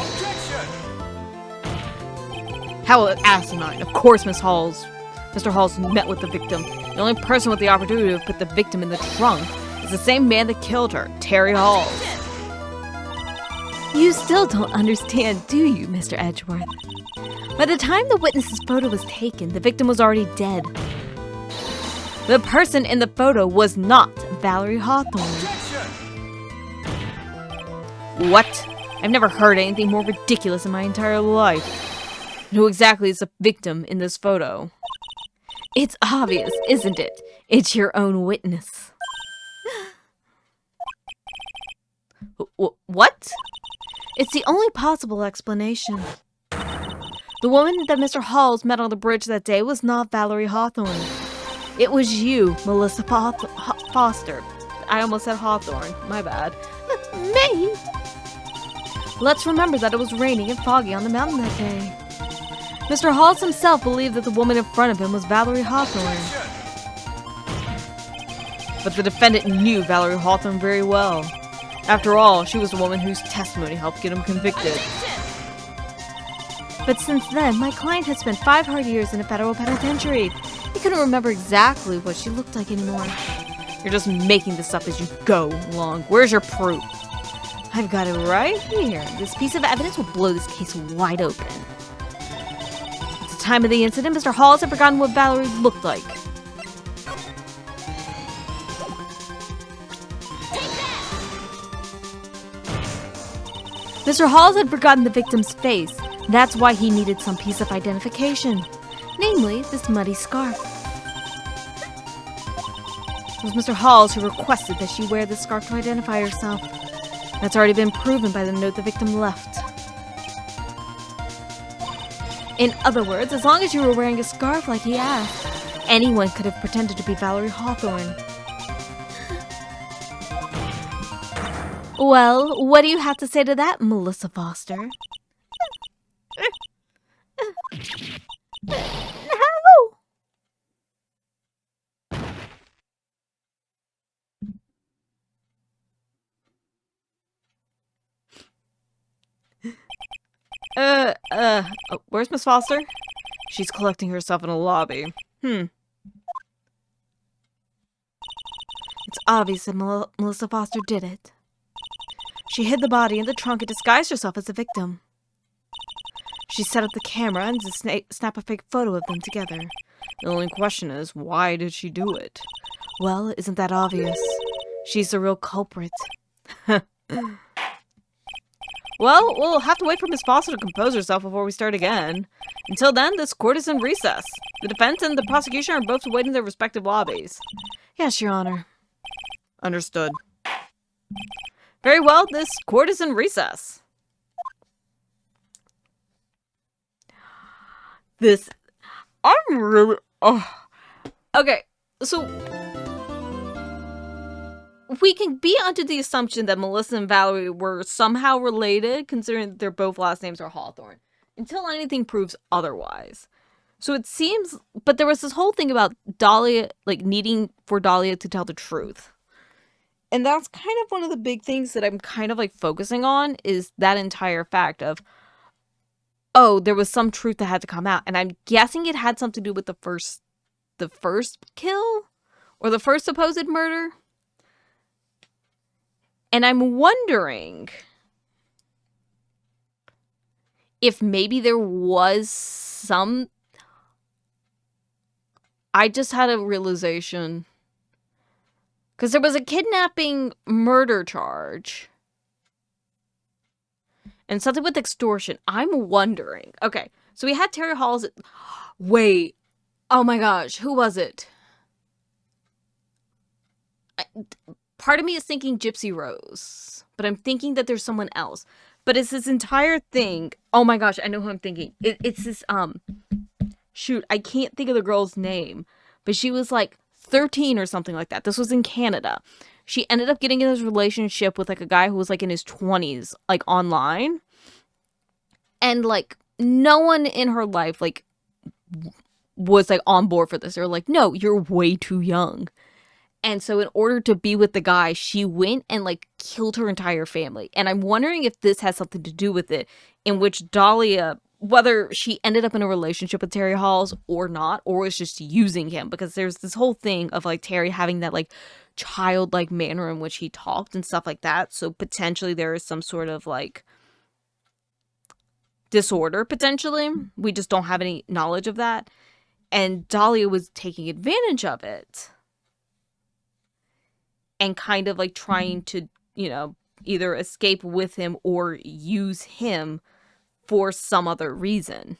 How asinine. Of course Mr. Hawes met with the victim. The only person with the opportunity to put the victim in the trunk is the same man that killed her, Terry Fawles. You still don't understand, do you, Mr. Edgeworth? By the time the witness's photo was taken, the victim was already dead. The person in the photo was not Valerie Hawthorne. What? I've never heard anything more ridiculous in my entire life. And who exactly is the victim in this photo? It's obvious, isn't it? It's your own witness. What? It's the only possible explanation. The woman that Mr. Hawes met on the bridge that day was not Valerie Hawthorne. It was you, Melissa Foster. I almost said Hawthorne. My bad. Me? Let's remember that it was raining and foggy on the mountain that day. Mr. Hawes himself believed that the woman in front of him was Valerie Hawthorne. But the defendant knew Valerie Hawthorne very well. After all, she was the woman whose testimony helped get him convicted. But since then, my client had spent 5 hard years in a federal penitentiary. He couldn't remember exactly what she looked like anymore. You're just making this up as you go along. Where's your proof? I've got it right here. This piece of evidence will blow this case wide open. At the time of the incident, Mr. Hawes had forgotten what Valerie looked like. Mr. Hawes had forgotten the victim's face. That's why he needed some piece of identification. Namely, this muddy scarf. It was Mr. Hawes who requested that she wear this scarf to identify herself. That's already been proven by the note the victim left. In other words, as long as you were wearing a scarf like he asked, anyone could have pretended to be Valerie Hawthorne. Well, what do you have to say to that, Melissa Foster? No! Where's Miss Foster? She's collecting herself in a lobby. It's obvious that Melissa Foster did it. She hid the body in the trunk and disguised herself as the victim. She set up the camera and snap a fake photo of them together. The only question is, why did she do it? Well, isn't that obvious? She's the real culprit. Well, we'll have to wait for Miss Foster to compose herself before we start again. Until then, this court is in recess. The defense and the prosecution are both awaiting their respective lobbies. Yes, Your Honor. Understood. Very well, this court is in recess. I'm really... Okay, so... we can be under the assumption that Melissa and Valerie were somehow related, considering that their both last names are Hawthorne, until anything proves otherwise. So it seems... But there was this whole thing about Dahlia, like, needing for Dahlia to tell the truth. And that's kind of one of the big things that I'm kind of, like, focusing on, is that entire fact of, oh, there was some truth that had to come out. And I'm guessing it had something to do with the first kill? Or the first supposed murder? And I'm wondering if maybe there was some... I just had a realization. Because there was a kidnapping murder charge. And something with extortion. I'm wondering. Okay, so we had Terry Fawles. Wait. Oh my gosh, who was it? Part of me is thinking Gypsy Rose. But I'm thinking that there's someone else. But it's this entire thing. Oh my gosh, I know who I'm thinking. It's this, shoot, I can't think of the girl's name. But she was like 13 or something like that. This was in Canada. She ended up getting in this relationship with like a guy who was like in his 20s, like online. And like no one in her life like was like on board for this. They were like, no, you're way too young. And so in order to be with the guy, she went and like killed her entire family. And I'm wondering if this has something to do with it, in which Dahlia, whether she ended up in a relationship with Terry Fawles or not, or was just using him, because there's this whole thing of like Terry having that like childlike manner in which he talked and stuff like that. So potentially there is some sort of like disorder, potentially. We just don't have any knowledge of that. And Dahlia was taking advantage of it. And kind of like trying to, you know, either escape with him or use him for some other reason.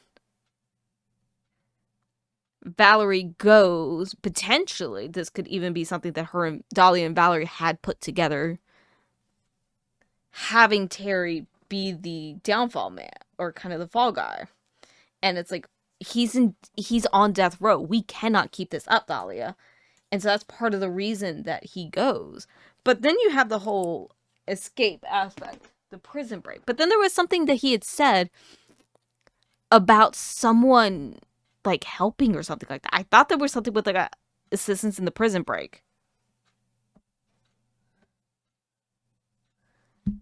Valerie goes, potentially, this could even be something that her and Dahlia and Valerie had put together, having Terry be the downfall man, or kind of the fall guy. And it's like, he's on death row. We cannot keep this up, Dahlia. And so that's part of the reason that he goes. But then you have the whole escape aspect, the prison break. But then there was something that he had said about someone like helping or something like that. I thought there was something with like a assistance in the prison break.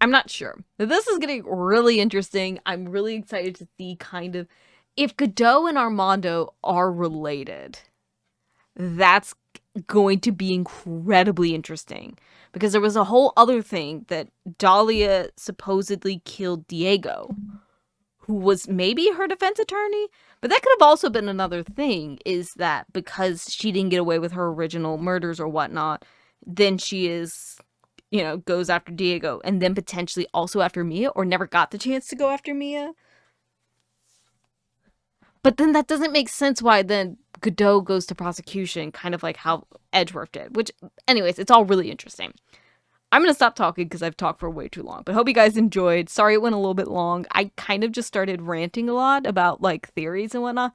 I'm not sure. This is getting really interesting. I'm really excited to see kind of if Godot and Armando are related. That's going to be incredibly interesting, because there was a whole other thing that Dahlia supposedly killed Diego, who was maybe her defense attorney, but that could have also been another thing, is that because she didn't get away with her original murders or whatnot, then she is, you know, goes after Diego, and then potentially also after Mia, or never got the chance to go after Mia. But then that doesn't make sense why then Godot goes to prosecution, kind of like how Edgeworth did. Which, anyways, it's all really interesting. I'm going to stop talking because I've talked for way too long. But hope you guys enjoyed. Sorry it went a little bit long. I kind of just started ranting a lot about, like, theories and whatnot.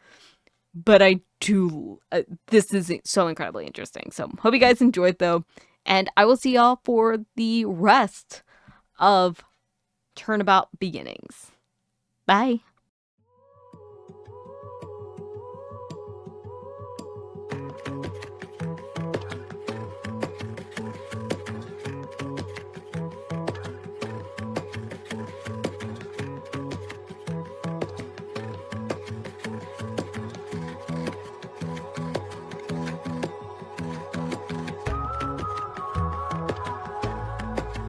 But I do... this is so incredibly interesting. So hope you guys enjoyed, though. And I will see y'all for the rest of Turnabout Beginnings. Bye.